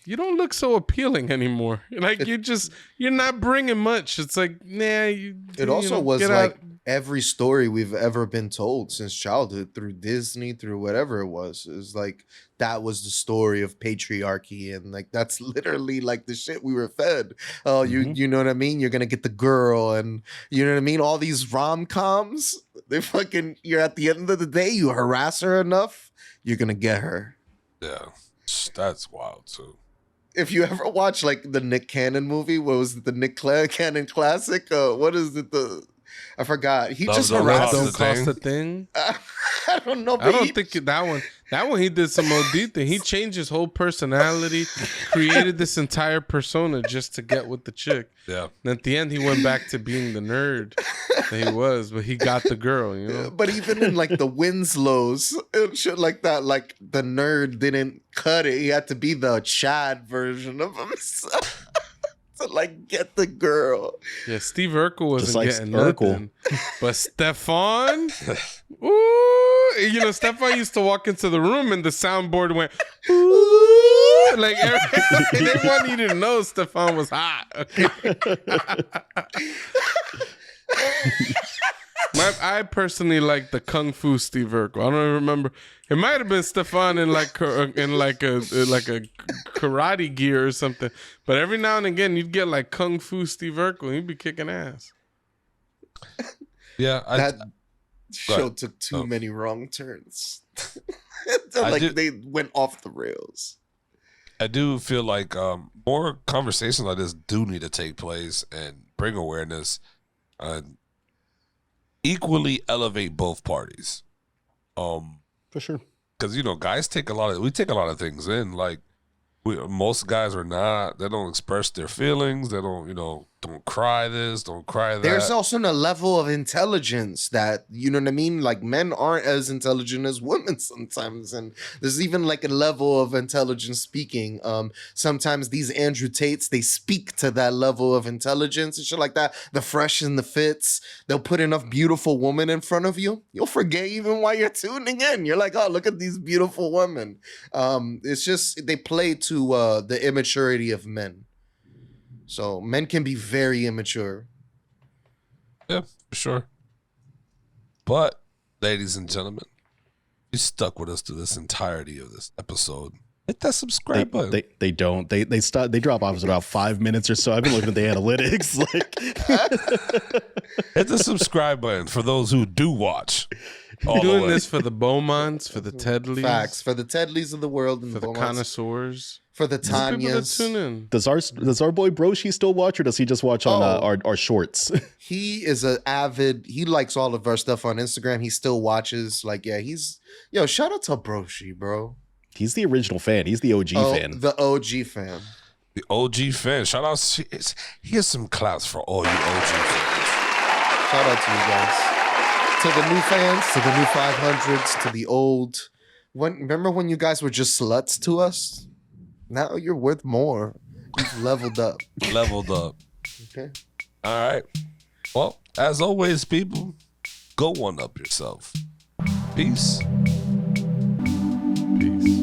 you don't look so appealing anymore. Like you're not bringing much. It's like, nah. It also was like every story we've ever been told since childhood through Disney, through whatever it was, is like that was the story of patriarchy, and like that's literally like the shit we were fed. Oh, you know what I mean? You're gonna get the girl, and you know what I mean? All these rom-coms, they fucking, you're at the end of the day, you harass her enough, you're gonna get her. Yeah, that's wild too. If you ever watch like the Nick Cannon movie, what was it, the Nick Cannon classic? What is it? I forgot. He just harassed. Don't cost a thing. I don't know. I don't think that one. That one he did some OD thing. He changed his whole personality, created this entire persona just to get with the chick. Yeah. And at the end, he went back to being the nerd that he was, but he got the girl. You know. But even in like the Winslows and shit like that, like the nerd didn't cut it. He had to be the Chad version of himself. To like get the girl. Yeah, Steve Urkel wasn't like getting Urkel. nothing. But Stefan, ooh, you know, Stefan used to walk into the room and the soundboard went, ooh, like everyone you didn't know Stefan was hot. Okay. I personally like the Kung Fu Steve Urkel. I don't even remember. It might have been Stefan in like a karate gear or something. But every now and again, you'd get like Kung Fu Steve Urkel, and he'd be kicking ass. Yeah, that show took too many wrong turns. They went off the rails. I do feel like more conversations like this do need to take place and bring awareness. Equally elevate both parties. For sure. Because, you know, guys take a lot of things in. Like, most guys are not, they don't express their feelings. They don't, you know, don't cry this, don't cry that. There's also a level of intelligence that, you know what I mean? Like, men aren't as intelligent as women sometimes. And there's even like a level of intelligence speaking. Sometimes these Andrew Tates, they speak to that level of intelligence and shit like that. The Fresh and the Fits, they'll put enough beautiful women in front of you. You'll forget even why you're tuning in. You're like, oh, look at these beautiful women. It's just, they play to the immaturity of men. So men can be very immature. Yeah, for sure. But, ladies and gentlemen, you stuck with us through this entirety of this episode. Hit that subscribe button. They don't. They stop. They drop off in about 5 minutes or so. I've been looking at the analytics. Like, Hit the subscribe button for those who do watch. We're doing this for the Beaumonts, for the Tedleys. Facts. For the Tedleys of the world and for the connoisseurs. For the People that Tanyas. tune in. does our boy Broshi still watch, or does he just watch on our shorts? He is an avid. He likes all of our stuff on Instagram. He still watches. Like, yeah, shout out to Broshi, bro. He's the original fan. He's the OG fan. The OG fan. The OG fan. Shout out. Here's some claps for all you OG fans. Shout out to you guys. To the new fans, to the new 500s, to the old. Remember when you guys were just sluts to us? Now you're worth more. You've leveled up. Leveled up. Okay. All right. Well, as always, people, go one up yourself. Peace. Peace.